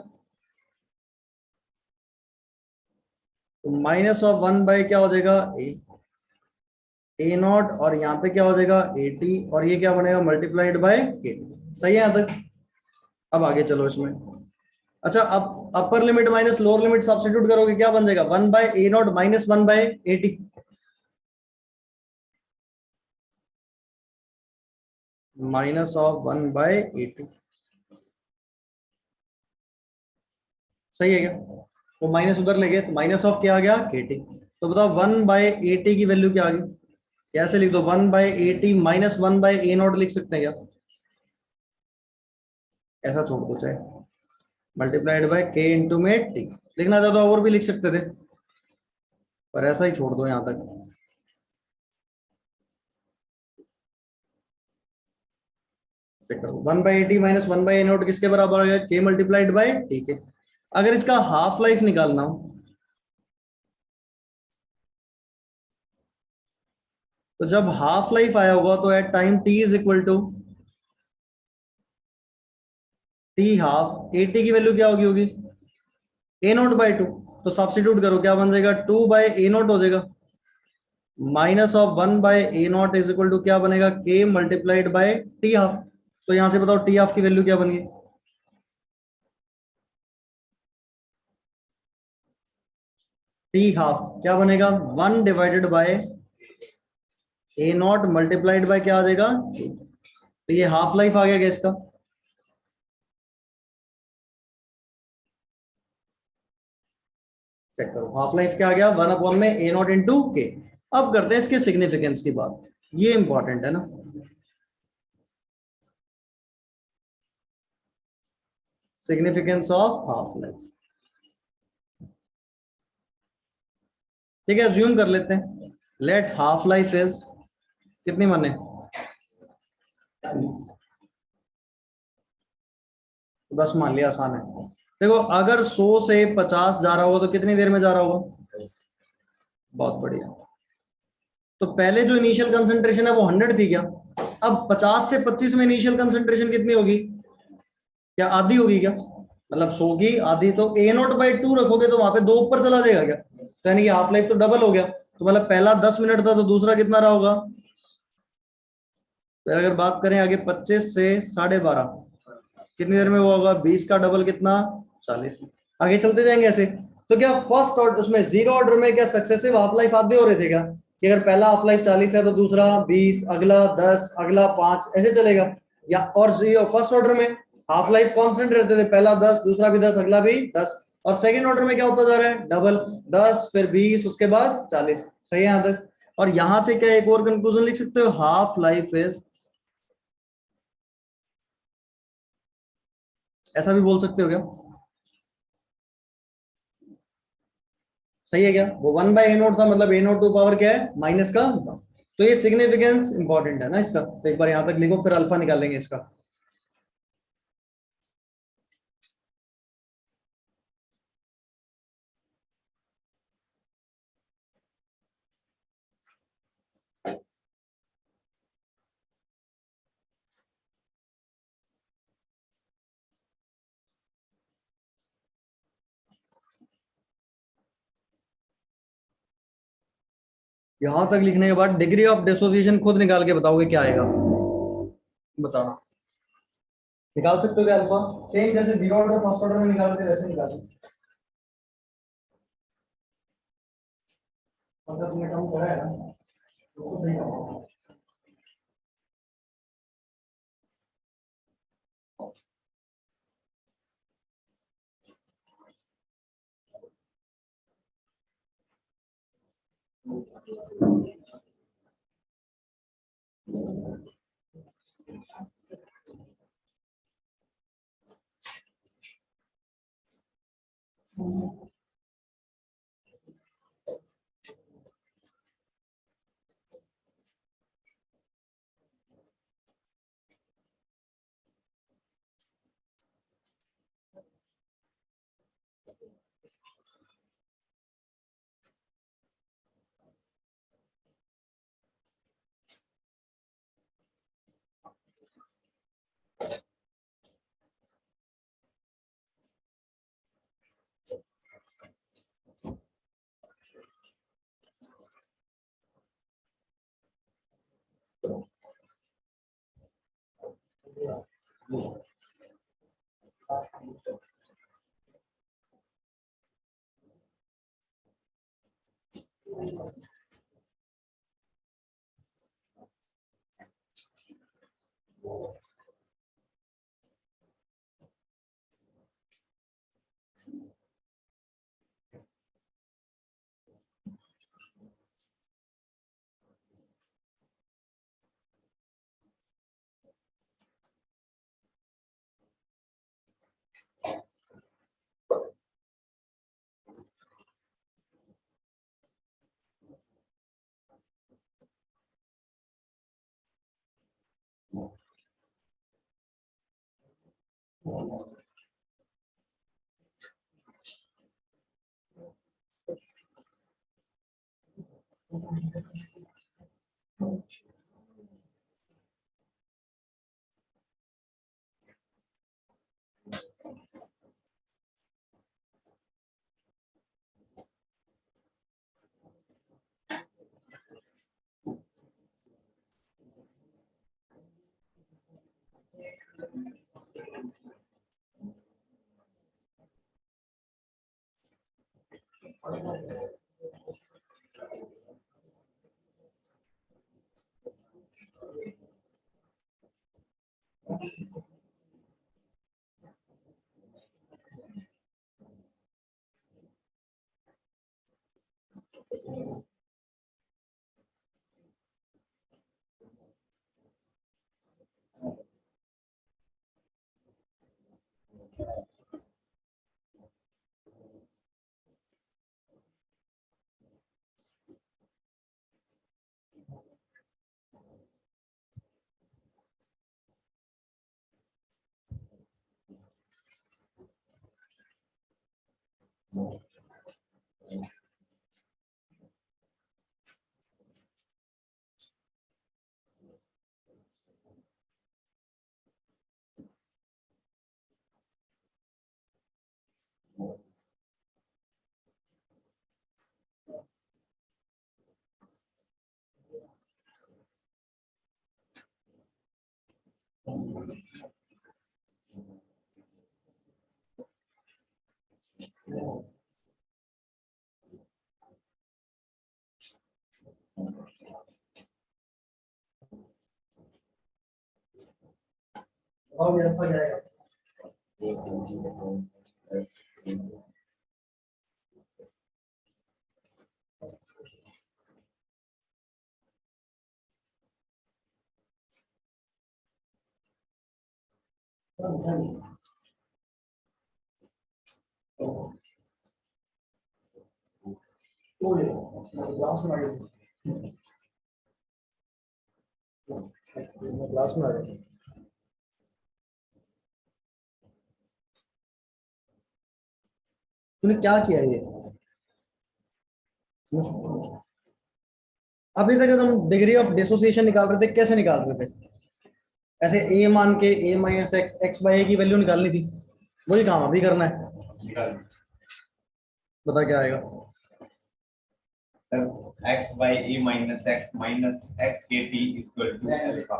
तो माइनस ऑफ 1 क्या हो जाएगा ए नॉट, और यहाँ पे क्या हो जाएगा ए टी, और ये क्या बनेगा मल्टीप्लाइड बाय के टी। सही है यहाँ तक, अब आगे चलो इसमें। अच्छा अब upper limit minus lower limit substitute करोगे क्या बन जाएगा, 1/a0 minus 1/at, minus of 1/at। सही है क्या, वो माइनस उधर ले गए तो माइनस ऑफ क्या आ गया केटी, तो बताओ 1/at की वैल्यू क्या आ गई, कैसे लिख दो, 1/at माइनस 1/a0 लिख सकते हैं क्या, ऐसा छोड़ दो चाहे, मल्टीप्लाइड बाय के इंटू में टी, लिखना चाहता तो और भी लिख सकते थे, पर ऐसा ही छोड़ दो यहां तक। चेक करो, 1/80 माइनस 1/a0 किसके बराबर आ गया, के मल्टीप्लाइड बाय टी के। अगर इसका हाफ लाइफ निकालना हो तो जब हाफ लाइफ आया होगा तो at time t is equal to t half, a t की वैल्यू क्या होगी a0/2, तो सब्स्टिट्यूट करो क्या बन जाएगा 2/a0 हो जाएगा, minus of 1/a0 is equal to क्या बनेगा के मल्टीप्लाइड बाय टी हाफ। तो यहां से बताओ टी हाफ की वैल्यू क्या बन गई, टी हाफ क्या बनेगा 1 divided by a0 multiplied by क्या आ जाएगा, तो ये हाफ लाइफ आ गया क्या इसका, चेक करो हाफ लाइफ क्या आ गया 1/, में a0 इंटू के। अब करते हैं इसके सिग्निफिकेंस की बात, ये इंपॉर्टेंट है ना, सिग्निफिकेंस ऑफ हाफ लाइफ। ठीक है, अज्यूम कर लेते हैं, लेट हाफ लाइफ इज कितनी माने, 10 मान लिया, आसान है। देखो अगर 100 से 50 जा रहा होगा तो कितनी देर में जा रहा होगा, बहुत बढ़िया। तो पहले जो इनिशियल कंसंट्रेशन है वो 100 थी क्या, अब 50 से 25 में इनिशियल कंसंट्रेशन कितनी होगी, क्या आधी होगी क्या, मतलब 100 की आधी, तो a0/2 रखोगे तो वहां पे 2 ऊपर चला जाएगा क्या, तो यानी कि हाफ लाइफ तो डबल हो गया, तो मतलब पहला 10 मिनट था तो दूसरा कितना रहा होगा, तो अगर बात करें आगे 25 से 12:30 कितनी देर में वो होगा, 20 का डबल कितना 40, आगे चलते जाएंगे ऐसे। तो क्या फर्स्ट ऑर्डर उसमें जीरो ऑर्डर में क्या सक्सेसिव हाफ लाइफ आधे हो रहे थे क्या, कि अगर पहला हाफ लाइफ 40 है तो दूसरा 20, अगला 10, अगला 5, ऐसे चलेगा, या और फर्स्ट ऑर्डर में हाफ लाइफ कांस्टेंट रहते थे, पहला 10, दूसरा भी 10, अगला भी 10, और सेकंड ऑर्डर में क्या होता जा रहा है डबल, 10 फिर 20 उसके बाद 40। सही है यहां तक, और यहां से क्या एक और कंक्लूजन लिख सकते हो, हाफ लाइफ इज, ऐसा भी बोल सकते हो क्या, सही है क्या, वो 1/a0 था, मतलब a0 टू पावर क्या है माइनस का, तो ये सिग्निफिकेंस इंपॉर्टेंट है ना इसका, तो एक बार यहां तक लिखो फिर अल्फा निकालेंगे इसका। यहां तक लिखने के बाद डिग्री ऑफ डिसोसिएशन खुद निकाल के बताओगे क्या आएगा, बताना। निकाल सकते हो क्या अल्फा? सेम जैसे जीरो ऑर्डर फर्स्ट ऑर्डर में निकालते थे वैसे निकालो। मतलब तुमने कम करा है ना, तो सही करो। और ये अल्फा जाएगा। तो ये लास्ट में आ गया, लास्ट में आ गया। तूने क्या किया ये? अभी तक हम डिग्री ऑफ डिसोसिएशन निकाल रहे थे, कैसे निकाल रहे थे? ऐसे ए मान के ए माइनस एक्स एक्स बाई ए की वैल्यू निकालनी थी, वही काम अभी करना है। बता क्या आएगा? Sir, x by a minus x के t is equal to alpha.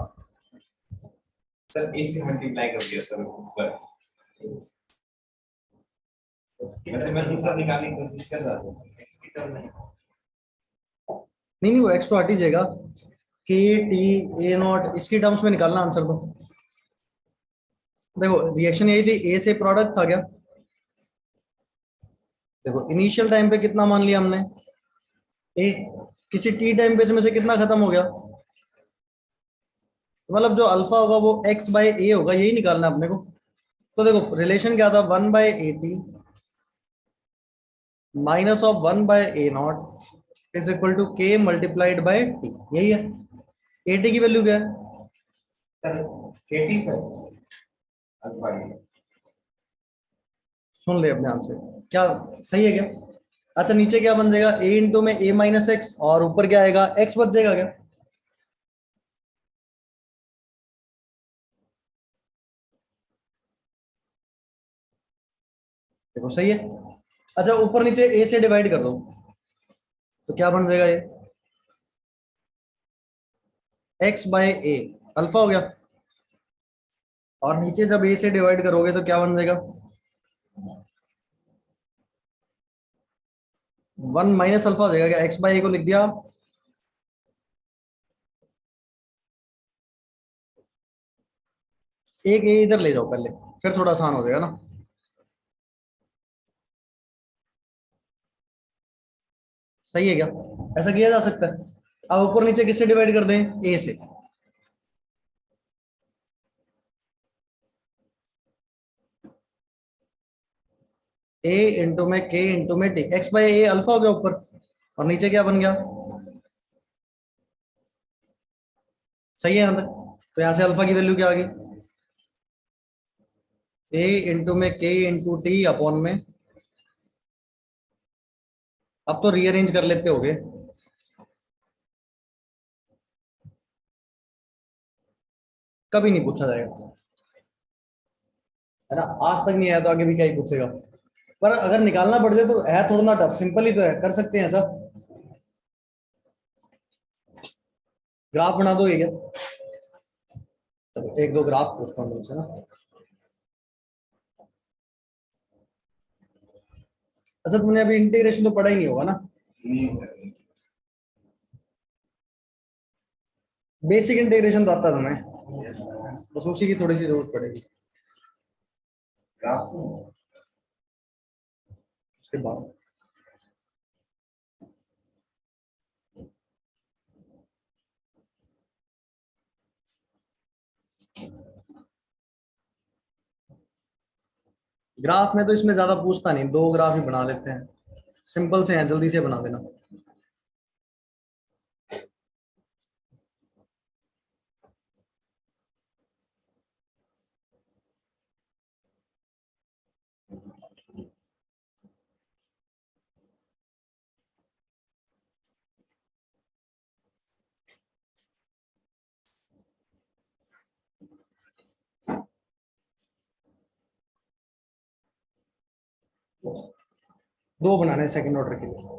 Sir A से मल्टीप्लाई कर दिया सर ऊपर। वैसे मैं दूसरा निकालने की कोशिश कर रहा था x की टर्म में। नहीं वो एक्स तो हट ही जाएगा। के टी ए नॉट इसकी टर्म्स में निकालना आंसर तो। देखो रिएक्शन यही थी, ए से प्रोडक्ट था क्या। देखो इनिशियल टाइम पे कितना मान लिया हमने, ए। किसी टी टाइम पे में से कितना खत्म हो गया, मतलब जो अल्फा होगा वो एक्स बाय ए होगा, यही निकालना है अपने को। तो देखो रिलेशन क्या था, 1/80 minus of 1/a0 is equal to k multiplied by t, यही है। ए टी की वैल्यू क्या है, sir KT sir alpha D. सुन ले अपने आंसर क्या सही है क्या। अच्छा नीचे क्या बन जाएगा, ए इंटू में ए माइनस एक्स, और ऊपर क्या आएगा एक्स बच जाएगा क्या। देखो सही है। अच्छा ऊपर नीचे ए से डिवाइड कर दो तो क्या बन जाएगा, ये एक्स बाय ए अल्फा हो गया, और नीचे जब ए से डिवाइड करोगे तो क्या बन जाएगा, 1 माइनस अल्फा हो जाएगा क्या, एक्स बाय ए को लिख दिया। एक ए इधर ले जाओ पहले, फिर थोड़ा आसान हो जाएगा ना। सही है क्या, ऐसा किया जा सकता है। अब ऊपर नीचे किससे डिवाइड कर दें, ए से। ए इंटू में के इंटू में टी, एक्स बाय ए अल्फा हो गया ऊपर, और नीचे क्या बन गया, सही है यहाँ तक। तो यहाँ से अल्फा की वैल्यू क्या आ गई, ए इंटू में के इंटू टी अपॉन में, अब तो रीअरेंज कर लेते होगे, कभी नहीं पूछा जाएगा है ना, आज तक नहीं आया तो आगे भी क्या ही पूछेगा। पर अगर निकालना पड़ जाए तो है थोड़ा ना टफ, सिंपल ही तो है, कर सकते हैं ऐसा। ग्राफ बना दो, ये क्या, चलो एक दो ग्राफ पूछता हूँ तुमसे ना। अच्छा तुमने अभी इंटीग्रेशन तो पढ़ा ही नहीं होगा ना, नहीं सर। बेसिक इंटीग्रेशन तो आता है तुम्हें, यस सर। बस उसी की थोड़ी सी जरूरत पड़ेगी ग्राफ में उसके बाद। ग्राफ में तो इसमें ज्यादा पूछता नहीं, दो ग्राफ ही बना लेते हैं, सिंपल से हैं, जल्दी से बना देना। दो बनाने सेकंड ऑर्डर के लिए।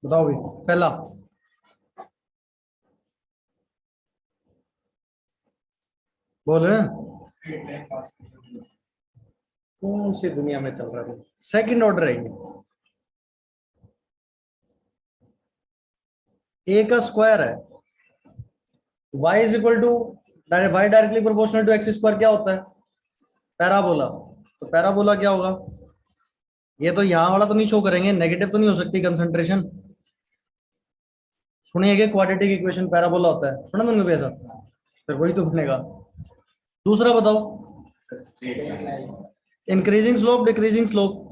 बताओ भी पहला, बोल रहे हैं कौन सी दुनिया में चल रहा है, सेकंड ऑर्डर है ये, ए का स्क्वायर है y is equal to y directly proportional to x square क्या होता है? पैराबोला। तो पैराबोला क्या होगा? ये तो यहाँ वाला तो नहीं शो करेंगे, नेगेटिव तो नहीं हो सकती कंसंट्रेशन। सुनिए क्वाड्रेटिक इक्वेशन पैराबोला होता है, सुना तुमने भी ऐसा? फिर वही तो बनेगा। दूसरा बताओ, इंक्रीजिंग स्लोप डिक्रीजिंग स्लोप।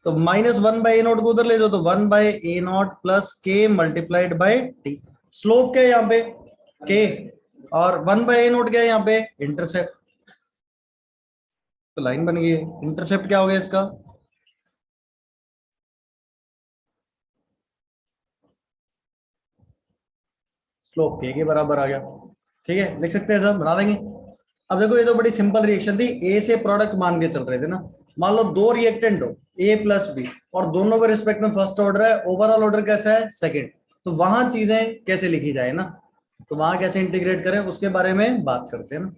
तो -1/a0 को उधर ले जाओ, तो 1/a0 प्लस के मल्टीप्लाइड बाय टी। स्लोप क्या है यहाँ पे? के। और 1/a0 क्या है यहाँ पे? इंटरसेप्ट। तो लाइन बन गई है। इंटरसेप्ट क्या हो गया इसका? स्लोप के बराबर आ गया। ठीक है, लिख सकते हैं सब, बना देंगे। अब देखो, ये तो बड़ी सिंपल रिएक्शन थी, ए से प्रोडक्ट मान के चल रहे थे ना। मान लो दो रिएक्टेंट हो, ए प्लस बी, और दोनों के रिस्पेक्ट में फर्स्ट ऑर्डर है, ओवरऑल ऑर्डर कैसा है? सेकंड। तो वहां चीजें कैसे लिखी जाए ना, तो वहां कैसे इंटीग्रेट करें उसके बारे में बात करते हैं ना।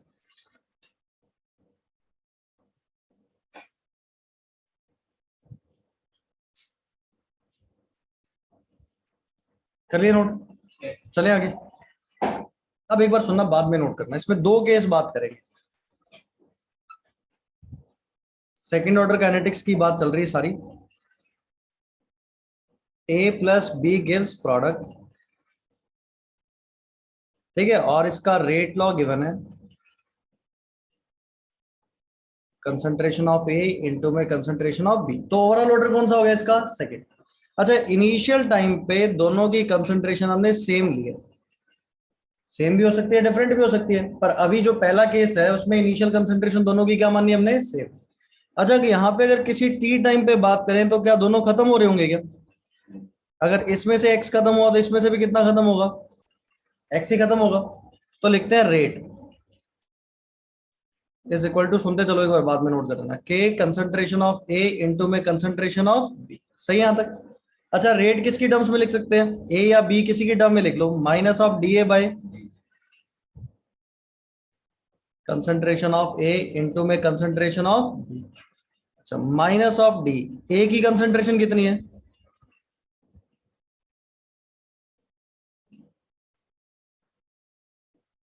कर लिए नोट? चले आगे। अब एक बार सुनना, बाद में नोट करना, इसमें दो केस बात करेंगे। सेकेंड ऑर्डर काइनेटिक्स की बात चल रही है सारी। ए प्लस बी गिव्स प्रोडक्ट, ठीक है, और इसका रेट लॉ गिवन है, कंसंट्रेशन ऑफ ए इनटू में कंसंट्रेशन ऑफ बी। तो ओवरऑल ऑर्डर कौन सा हो गया इसका? सेकंड। अच्छा, इनिशियल टाइम पे दोनों की कंसंट्रेशन हमने सेम ली है। सेम भी हो सकती है, डिफरेंट भी हो सकती है, पर अभी जो पहला केस है उसमें इनिशियल कंसंट्रेशन दोनों की क्या मानी हमने? सेम। अच्छा, कि यहाँ पे अगर किसी टी टाइम पे बात करें तो क्या दोनों खत्म हो रहे होंगे क्या? अगर इसमें से एक्स खत्म हुआ तो इसमें से भी कितना खत्म होगा? एक्स ही खत्म होगा। तो लिखते हैं रेट इज इक्वल टू, सुनते चलो एक बार, बाद में नोट करना, के कंसंट्रेशन ऑफ ए इनटू में कंसंट्रेशन ऑफ बी। सही यहां तक? अच्छा, रेट किसकी टर्म्स में लिख सकते हैं? ए या बी, किसी की टर्म में लिख लो, minus of D A by concentration of A into में कंसंट्रेशन ऑफ बी। अच्छा, माइनस ऑफ डी, ए की कंसंट्रेशन कितनी है?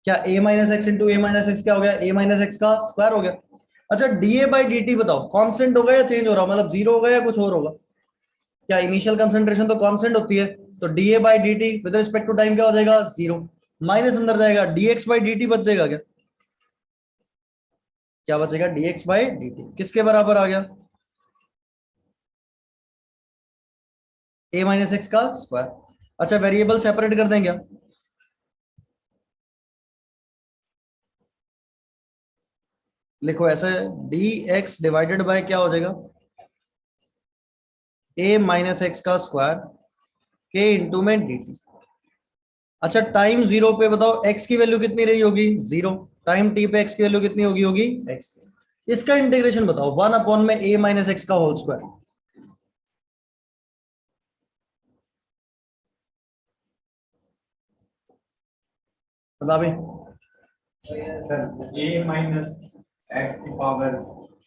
क्या a minus x into A minus X क्या हो गया? a माइनस एक्स का स्क्वायर हो गया। अच्छा, D A by D T बताओ, कांस्टेंट होगा या चेंज हो रहा, मतलब जीरो होगा या कुछ और होगा? क्या इनिशियल कंसंट्रेशन तो कांस्टेंट होती है, तो d A by D t with respect to time क्या हो जाएगा? जीरो। माइनस अंदर जाएगा, d x by D t बच जाएगा क्या? क्या बचेगा? D x by D t किसके बराबर आ गया? a माइनस एक्स का स्क्वायर। अच्छा, वेरिएबल सेपरेट कर दें क्या? लिखो ऐसे, डी एक्स डिवाइडेड बाय क्या हो जाएगा? a माइनस एक्स का स्क्वायर के इंटू में डी टी। अच्छा, टाइम जीरो पे बताओ x की वैल्यू कितनी रही होगी? जीरो। टाइम t पे x की वैल्यू कितनी होगी x। इसका इंटीग्रेशन बताओ, 1 में a माइनस एक्स का होल स्क्वायर। बता भी। सर a माइनस एक्स की पावर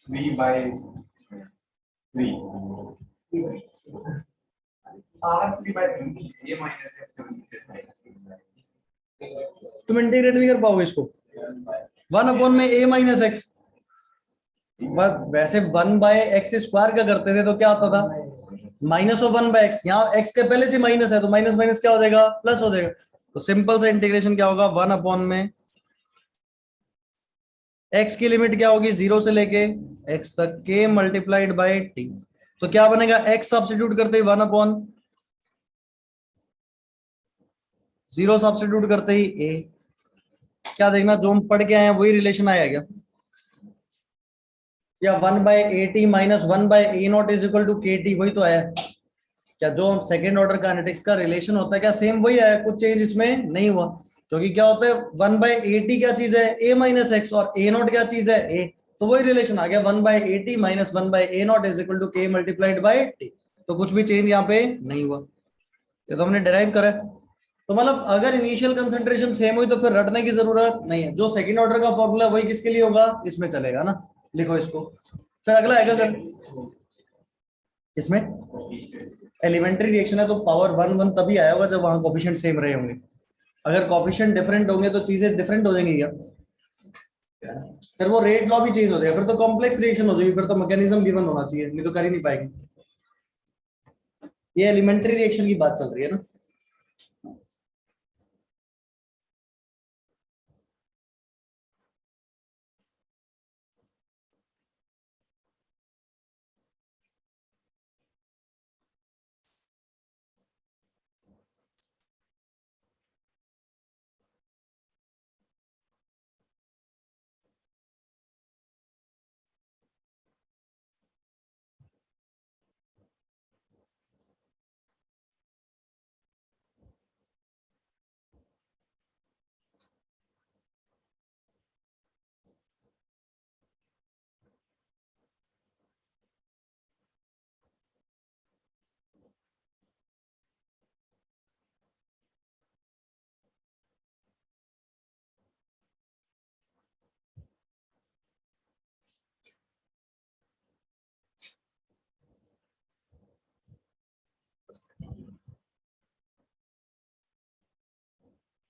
3/3 3/3 a माइनस एक्स का तुम इंटीग्रेट नहीं कर पाओगे इसको। 1 में a माइनस एक्स, वैसे 1/x स्क्वायर का करते थे तो क्या आता था? Minus of 1/x। यहाँ x के पहले से माइनस है तो माइनस माइनस क्या हो जाएगा? प्लस हो जाएगा। तो सिंपल सा इंटीग्रेशन क्या होगा? 1 में x की लिमिट क्या होगी? 0 से लेके x तक, k मल्टीप्लाइड बाय t। तो क्या बनेगा? x सब्स्टिट्यूट करते ही 1 0 सब्स्टिट्यूट करते ही a। क्या देखना, जो हम पढ़ के आए हैं वही रिलेशन आया क्या? या 1/at minus 1/a0 is equal to kt, वही तो आया। क्या जो सेकेंड ऑर्डर काइनेटिक्स का रिलेशन होता है क्या सेम वही आया? कुछ चेंज इसमें नहीं हुआ, क्योंकि क्या होता है 1/at क्या चीज है? a माइनस एक्स, और a0 क्या चीज है? a। तो वही रिलेशन आ गया, 1/at minus 1/a0 is equal to k multiplied by t। तो कुछ भी चेंज यहाँ पे नहीं हुआ, ये तो हमने डिराइव करा है। तो मतलब अगर इनिशियल कंसंट्रेशन सेम हुई तो फिर रटने की जरूरत नहीं है, जो सेकंड ऑर्डर का फॉर्मूला वही किसके लिए होगा? इसमें चलेगा ना। लिखो इसको। फिर अगला आएगा सर, इसमें एलिमेंट्री रिएक्शन है तो पावर 1 1 तभी आया होगा जब वहां कोफिशिएंट सेम रहे होंगे। अगर कॉफिशिएंट डिफरेंट होंगे तो चीजें डिफरेंट हो जाएंगी क्या? फिर वो रेट लॉ भी चेंज हो जाएगा, फिर तो कॉम्प्लेक्स रिएक्शन हो जाएगी, फिर तो मैकेनिज्म गिवन होना चाहिए, नहीं तो कर ही नहीं पाएगी। ये एलिमेंट्री रिएक्शन की बात चल रही है ना।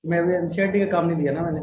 मैं अभी एनसीईआरटी का काम नहीं दिया ना मैंने।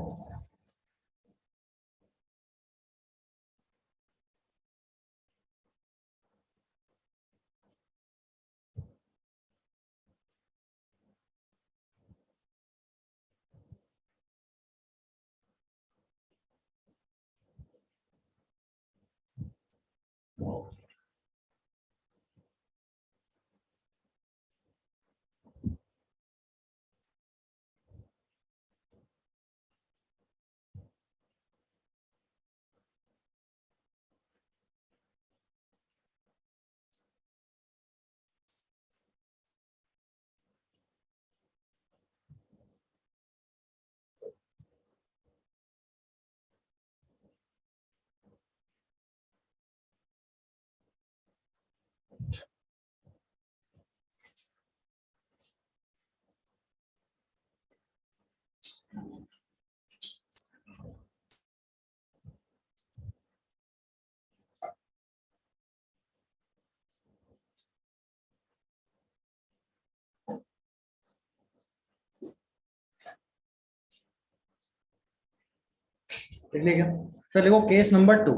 देख लिया क्या? फिर देखो case number 2।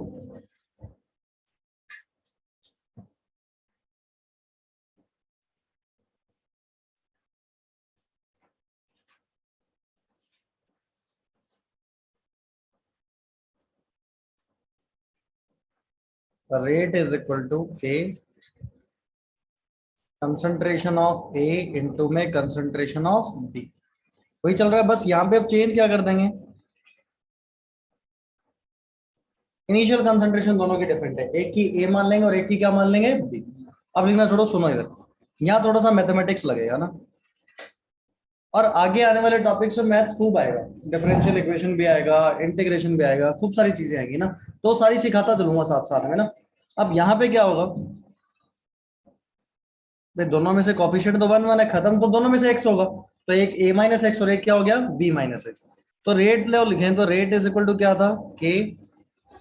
Rate is equal to k concentration of A into में कंसंट्रेशन ऑफ बी। वही चल रहा है, बस यहाँ पे अब चेंज क्या कर देंगे, इनिशियल कंसंट्रेशन दोनों की डिफरेंट है, एक की ए मान लेंगे और एक की क्या मान लेंगे, बी। अब लिखना छोड़ो, सुनो इधर, यहाँ थोड़ा सा मैथमेटिक्स लगेगा ना, और आगे आने वाले टॉपिक्स में मैथ्स खूब आएगा, डिफरेंशियल इक्वेशन भी आएगा, इंटीग्रेशन भी आएगा, खूब सारी चीजें आएंगी ना, तो सारी सिखाता चलूंगा साथ साथ में ना। अब यहाँ पे क्या होगा भाई, दोनों में से कॉफिशिएंट तो वन वन है, खत्म, तो दोनों में से एक्स होगा, तो एक ए माइनस एक्स और एक क्या हो गया, बी माइनस एक्स। तो रेट ले लिखें तो रेट इज इक्वल टू क्या था, के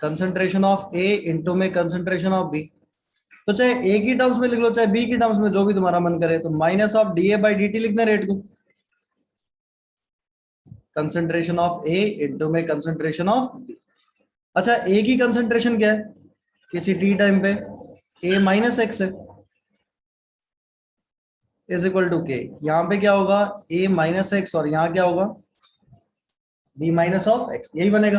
कंसंट्रेशन ऑफ ए इंटू में कंसंट्रेशन ऑफ बी। तो चाहे ए की टर्म्स में लिख लो चाहे बी की टर्म्स में, जो भी तुम्हारा मन करे, तो minus of D A by D T लिखना रेट को, कंसंट्रेशन ऑफ ए इंटू में कंसंट्रेशन ऑफ बी। अच्छा, ए की कंसंट्रेशन क्या है किसी टी टाइम पे, ए माइनस एक्स है, इज इक्वल टू के, यहाँ पे क्या होगा, ए माइनस एक्स, और यहाँ क्या होगा, बी माइनस ऑफ एक्स, यही बनेगा।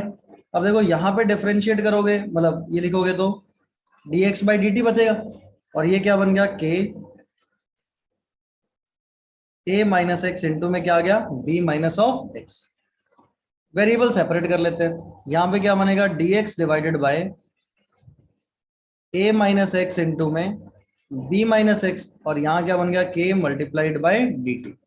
अब देखो यहाँ पे डिफरेंशिएट करोगे, मतलब ये लिखोगे तो D x by D T बचेगा, और ये क्या बन गया, के ए माइनस एक्स इंटू में क्या आ गया, B minus of x. Variable separate कर लेते हैं, यहाँ पे क्या बनेगा, d x divided by A minus x into में बी माइनस एक्स, और यहाँ क्या बन गया, के मल्टीप्लाइड बाय डी टी।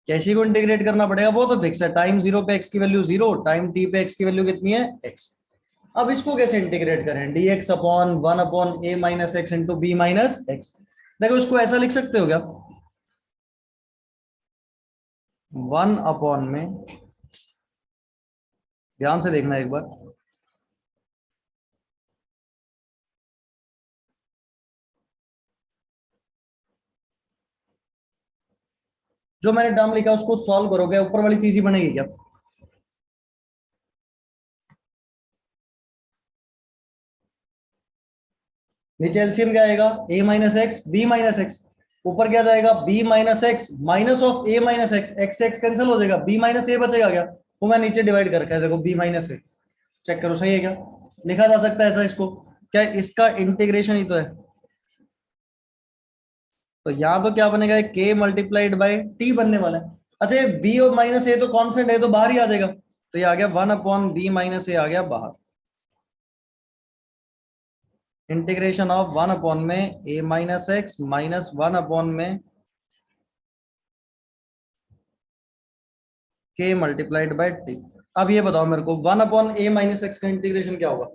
कैसी को इंटीग्रेट करना पड़ेगा, वो तो फिक्स है, टाइम जीरो पे एक्स की वैल्यू जीरो, टाइम टी पे एक्स की वैल्यू कितनी है, एक्स। अब इसको कैसे इंटीग्रेट करें, D X upon one upon A minus x into B minus X. देखो इसको ऐसा लिख सकते हो क्या, वन अपॉन में, ध्यान से देखना एक बार, जो मैंने टर्म लिखा उसको सॉल्व करोगे, ऊपर वाली चीज ही बनेगी क्या? नीचे एलसीएम क्या आएगा, a minus x B minus x, ऊपर क्या जाएगा b minus x minus of a minus x, x से एक्स कैंसिल हो जाएगा, b माइनस ए बचेगा क्या, वो मैं नीचे डिवाइड करके देखो b माइनस ए, चेक करो सही है क्या, लिखा जा सकता है ऐसा इसको, क्या इसका इंटीग्रेशन ही तो है। तो यहाँ तो क्या बनेगा, k मल्टीप्लाइड बाई टी बनने वाला है। अच्छा ये b और माइनस ए तो कांस्टेंट है, तो बाहर ही आ जाएगा, तो ये आ गया 1/b माइनस ए आ गया बाहर। इंटीग्रेशन ऑफ 1 में a माइनस एक्स माइनस 1 में k मल्टीप्लाइड बाई टी। अब ये बताओ मेरे को 1/a माइनस एक्स का इंटीग्रेशन क्या होगा,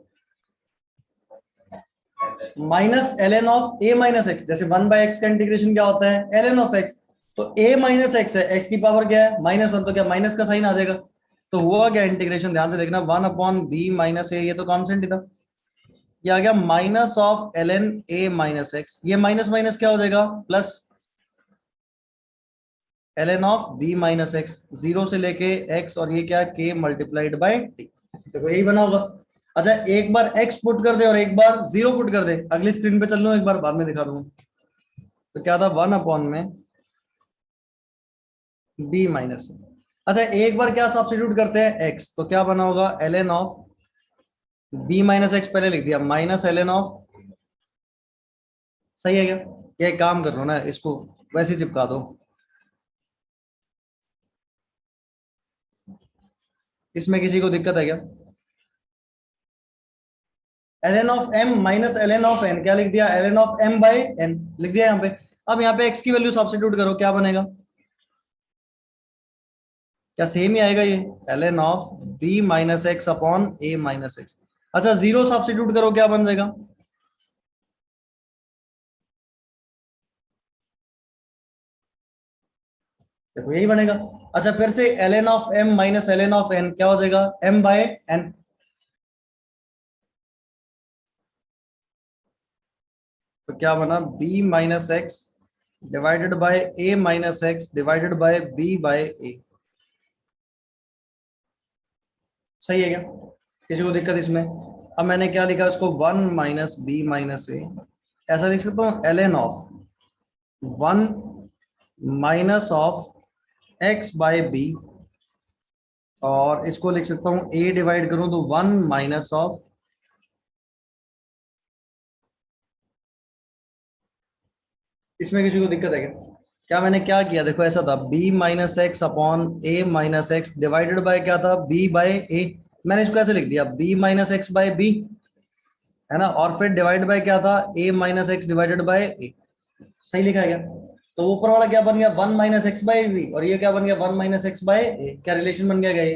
minus ln of a minus x, जैसे 1/x का इंटीग्रेशन क्या होता है ln ऑफ x, तो a माइनस एक्स है, x की पावर क्या है -1, तो क्या माइनस का साइन आ जाएगा, तो हुआ क्या इंटीग्रेशन, ध्यान से देखना 1/b माइनस ए, ये तो कांस्टेंट ही था, ये आ गया minus of ln a minus x, ये माइनस माइनस क्या हो जाएगा plus ln of b minus x, 0 से लेके x, और ये क्या k मल्टीप्लाइड बाई टी, देखो यही बना होगा। अच्छा एक बार x पुट कर दे और एक बार 0 पुट कर दे, अगली स्क्रीन पे चल लूं एक बार, बाद में दिखा दूंगा। तो क्या था 1 में b माइनस, अच्छा एक बार क्या सब्स्टिट्यूट करते हैं x, तो क्या बना होगा ln of b minus x, पहले लिख दिया माइनस ln ऑफ, सही है क्या, ये एक काम कर लो ना, इसको वैसे ही चिपका दो, इसमें किसी को दिक्कत है क्या, ln of m minus ln of n, क्या लिख दिया ln of m by n लिख दिया यहाँ पे। अब यहाँ पे x की वैल्यू सब्स्टिट्यूट करो, क्या बनेगा, क्या सेम ही आएगा ये ln of b minus x upon a minus x. अच्छा 0 सब्स्टिट्यूट करो, क्या बन जाएगा, देखो यही बनेगा। अच्छा फिर से ln of m minus ln of n क्या हो जाएगा m बाय n, तो क्या बना b minus x divided by a minus x divided by b by a, सही है क्या, किसी को दिक्कत इसमें। अब मैंने क्या लिखा इसको 1 माइनस बी माइनस ए, ऐसा लिख सकता हूँ ln of 1 minus of x by B, और इसको लिख सकता हूँ a डिवाइड करूं तो 1 माइनस ऑफ, इसमें किसी को दिक्कत है क्या, क्या मैंने क्या किया देखो, ऐसा था b minus x upon A minus x divided bye क्या था b बाय ए, मैंने इसको ऐसे लिख दिया b minus X by B, है ना, और फिर डिवाइड बाय क्या था a minus x divided by A, सही लिखा है क्या, तो ऊपर वाला क्या बन गया 1 माइनस एक्स बाय बी, और ये क्या बन गया 1 माइनस एक्स बाय ए, क्या रिलेशन बन गया ये,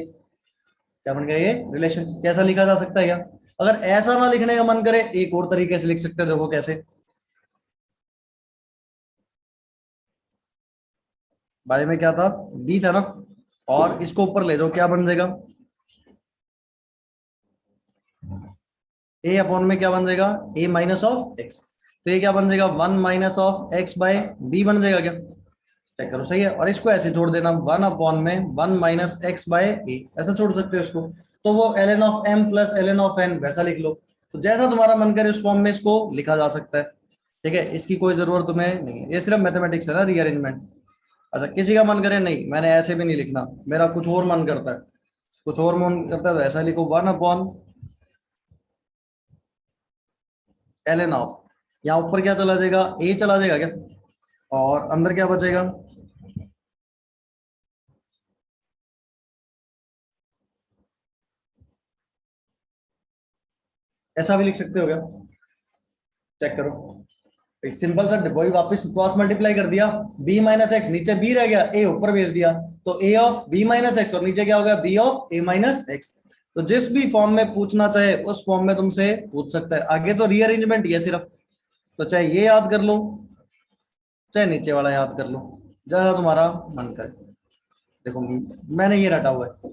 क्या बन गया ये रिलेशन, कैसा लिखा जा सकता है क्या, अगर ऐसा ना लिखने का मन करे एक और तरीके से लिख सकते हैं, देखो कैसे, बाय में क्या था b था ना, और इसको ऊपर ले जाओ क्या बन जाएगा, a अपॉन में क्या बन जाएगा a माइनस ऑफ एक्स, तो ये क्या बन जाएगा 1 minus of x by B बन जाएगा क्या, चेक करो सही है, और इसको ऐसे छोड़ देना 1 अपॉन में 1 माइनस एक्स बाय ए, ऐसा छोड़ सकते हो इसको, तो वो ln of m plus ln of n वैसा लिख लो, तो जैसा तुम्हारा मन करे उस फॉर्म में इसको लिखा जा सकता है, ठीक है, इसकी कोई जरूरत तुम्हें नहीं है, ये सिर्फ मैथमेटिक्स है ना, रीअरेंजमेंट। अच्छा किसी का मन करे नहीं मैंने ऐसे भी नहीं लिखना, मेरा कुछ और मन करता है, कुछ और मन करता है तो ऐसा लिखो 1 अपॉन ln ऑफ, यहाँ ऊपर क्या चला जाएगा a चला जाएगा क्या, और अंदर क्या बचेगा, ऐसा भी लिख सकते हो क्या, चेक करो, एक सिंपल सा वही वापस क्रॉस मल्टीप्लाई कर दिया, b माइनस एक्स नीचे b रह गया, a ऊपर भेज दिया, तो a of b minus x, और नीचे क्या हो गया b of a minus x, तो जिस भी फॉर्म में पूछना चाहे उस फॉर्म में तुमसे पूछ सकता है, आगे तो रीअरेंजमेंट ही है सिर्फ, तो चाहे ये याद कर लो चाहे नीचे वाला याद कर लो, जैसा तुम्हारा मन करे। देखो मैंने ये रटा हुआ है,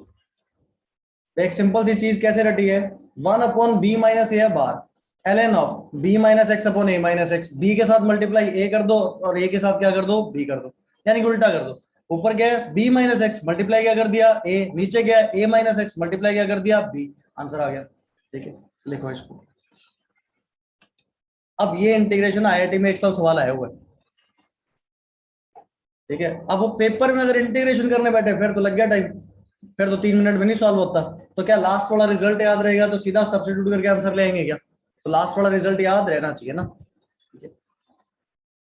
एक सिंपल सी चीज कैसे रटी है, 1 अपॉन बी माइनस ए बार ln of b minus x upon A minus x, B के साथ मल्टीप्लाई ए कर दो और ए के साथ क्या कर दो b कर दो, यानी कि उल्टा कर दो, ऊपर गया b माइनस एक्स मल्टीप्लाई क्या कर दिया a, नीचे गया a माइनस एक्स मल्टीप्लाई क्या कर दिया b, आंसर आ गया। ठीक है, लिखो इसको। अब ये इंटीग्रेशन आईआईटी में एक साल सवाल आया हुआ है। ठीक है, अब वो पेपर में अगर इंटीग्रेशन करने बैठे फिर तो लग गया टाइम, फिर तो 3 मिनट में नहीं सॉल्व होता। तो क्या लास्ट वाला रिजल्ट याद रहेगा तो सीधा सब्स्टिट्यूट करके आंसर ले आएंगे क्या? तो लास्ट वाला रिजल्ट याद रहना चाहिए ना। ठीक है?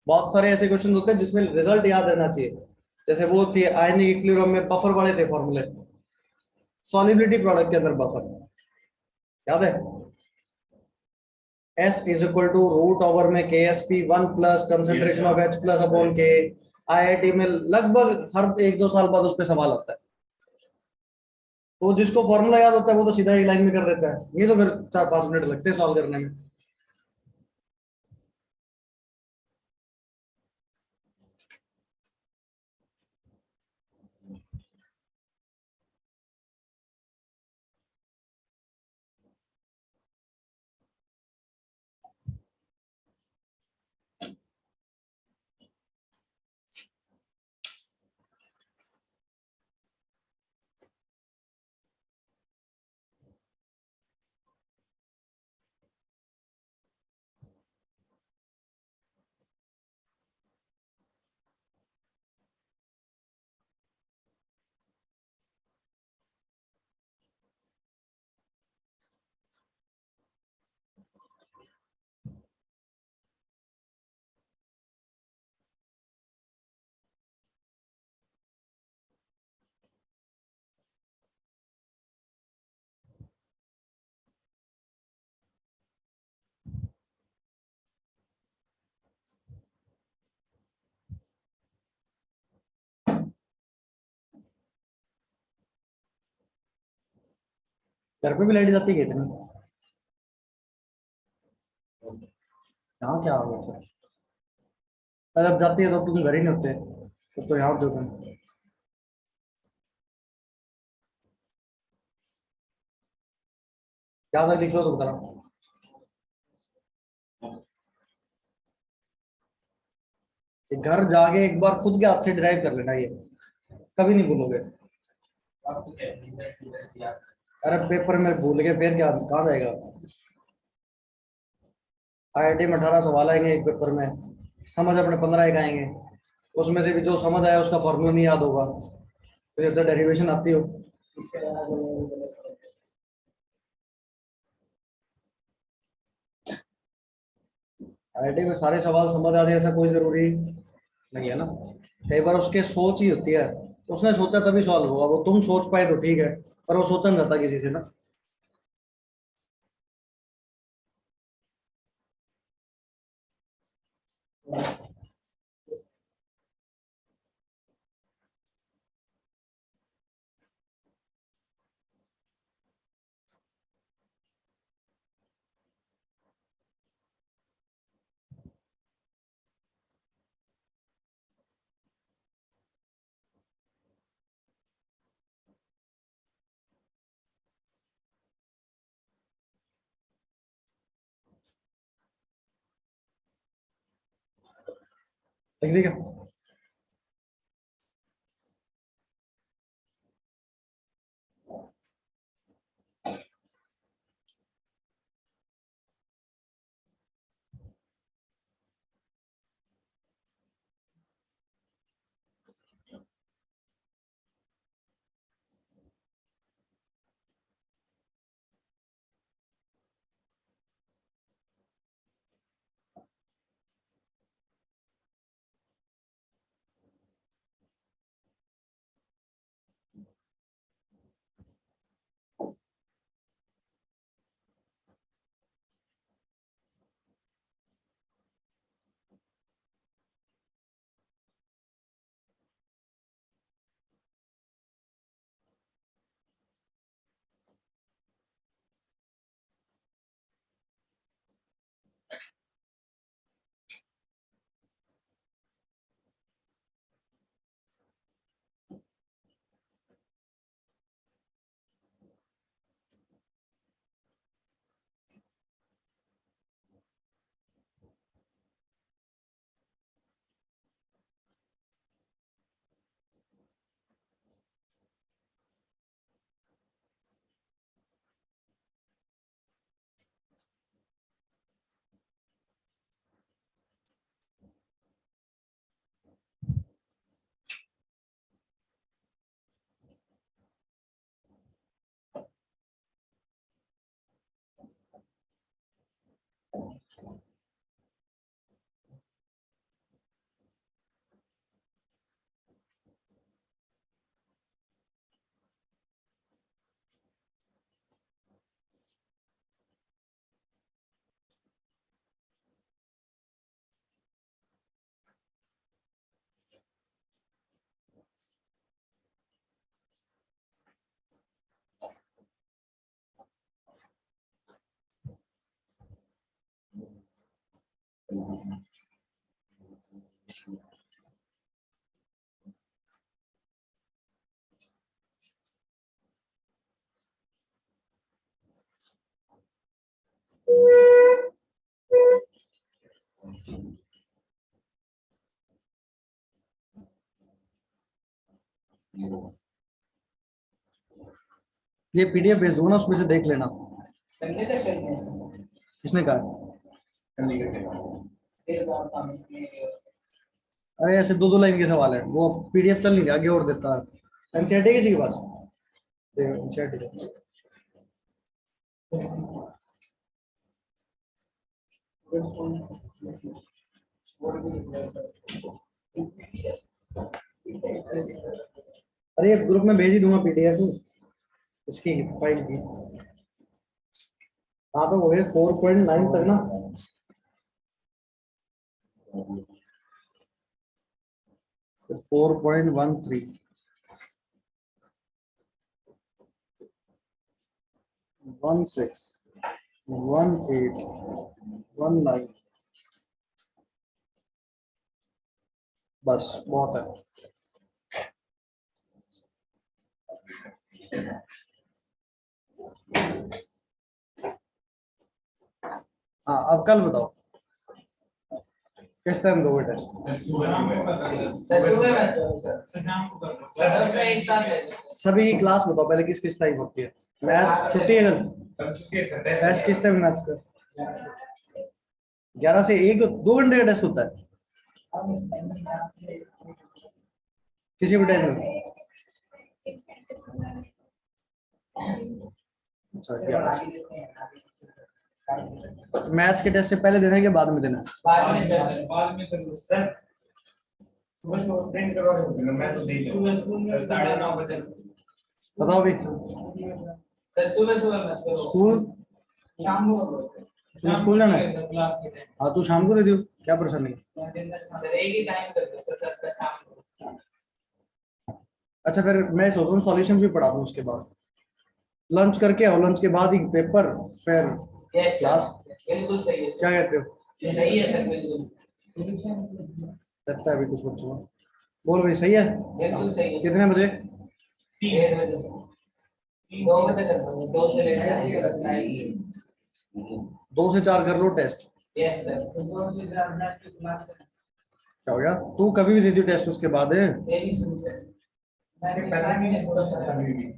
बहुत सारे ऐसे क्वेश्चन होते हैं जिसमें रिजल्ट याद रहना चाहिए। जैसे वो थी आयनिक इक्विलिब्रियम में बफर वाले थे फॉर्मूले, सॉल्युबिलिटी प्रोडक्ट के अंदर बफर याद है, S is equal to root over में K S P one plus concentration of H plus upon K. IIT में लगभग हर 1-2 साल बाद उस पर सवाल आता है। तो जिसको फॉर्मूला याद होता है वो तो सीधा एक लाइन में कर देता है, ये तो फिर 4-5 मिनट लगते हैं सॉल्व करने में। घर पे भी लाइट जाती है इतनी, यहाँ क्या हो गया? जब जाती है तो तुम घर ही नहीं होते, तो यहाँ होते हो तुम। क्या था लिख लो तो बता। ये घर जाके एक बार खुद के हाथ से ड्राइव कर लेना, ये कभी नहीं भूलोगे। आपको क्या रिजल्ट याद अरे पेपर में भूल गए फिर क्या, कहाँ जाएगा? आईआईटी में 18 सवाल आएंगे एक पेपर में, समझ अपने 15 एक आएंगे, उसमें से भी जो समझ आया उसका फॉर्मूला नहीं याद होगा, तो जैसे डेरिवेशन आती हो। आईआईटी में सारे सवाल समझ आ रहे ऐसा कोई जरूरी नहीं है ना। कई बार उसके सोच ही होती है, उसने सोचा तभी सॉल्व होगा, वो तुम सोच पाए तो ठीक है, पर वो सोचा नहीं जाता किसी से ना। ठीक है। ये पीडीएफ भेज दूंगा ना, उसमें से देख लेना। संडे तक करते हैं सर। किसने कहा? कल करते हैं। फिर बात काम में अरे ऐसे दो दो लाइन के सवाल है, वो पीडीएफ चल नहीं रहा, आगे और देता है। एनसीईआरटी किसी के पास? देखो एनसीईआरटी अरे ये ग्रुप में भेज ही दूंगा पीडीएफ इसकी फाइल की। हाँ तो वो है 4.9 तक ना। तो 4.13 16 18 19 बस बहुत है। हाँ अब कल बताओ किस टाइम दोगे टेस्ट? सर सुबह में तो सर सबका एक साथ ले लो। सभी की क्लास बताओ पहले किस किस टाइम होती है। मैथ्स छुट्टी है कल? टेस्ट किस टाइम मैथ्स का? 11 से 1 2 घंटे का टेस्ट होता है किसी भी टाइम में? अच्छा मैथ्स के टेस्ट से पहले देना है कि बाद में देना है? बाद में कर लो सर। सुबह से प्रिंट करवा दो, मैं तो दे दूंगा। स्कूल में 9:30 बजे बताओ अभी। सर सुबह मत करो। स्कूल शाम को करो। तुम्हें स्कूल जाना है? क्लास के टाइम हाँ तू शाम को दे दियो, क्या परेशानी है? सर एक ही टाइम कर दो सर, सबका शाम को। अच्छा फिर मैं सोच रहा हूँ सॉल्यूशन भी पढ़ा दूँ उसके बाद, लंच करके आओ, लंच के बाद ही पेपर फिर यस क्लास। बिल्कुल सही है क्या कहते हो? सही है सर बिल्कुल लगता है अभी कुछ बच्चों को। बोल भाई सही है? बिल्कुल सही है। कितने बजे? 1 बजे 2 बजे कर दो, 2 से लेकर 2 से 4 कर लो टेस्ट। यस सर 2 से 4 की क्लास क्या हो गया? तू कभी भी दे दियो टेस्ट उसके बाद है। यही सुनते हैं। इसके पहले भी थोड़ा सा अभी भी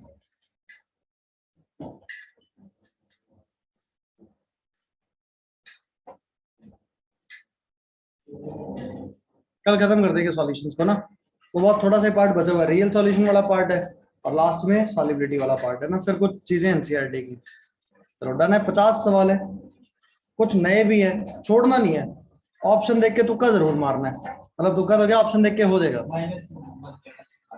कल खत्म कर देंगे सॉल्यूशंस को ना। तो बहुत थोड़ा सा पार्ट बचा हुआ है, रियल सॉल्यूशन वाला पार्ट है और लास्ट में सॉलिबिलिटी वाला पार्ट है ना, फिर कुछ चीजें एनसीईआरटी की। चलो डन है, 50 सवाल है, कुछ नए भी है, छोड़ना नहीं है। ऑप्शन देख के तुक्का जरूर मारना है, मतलब तुक्का तो क्या ऑप्शन देख के हो जाएगा। माइनस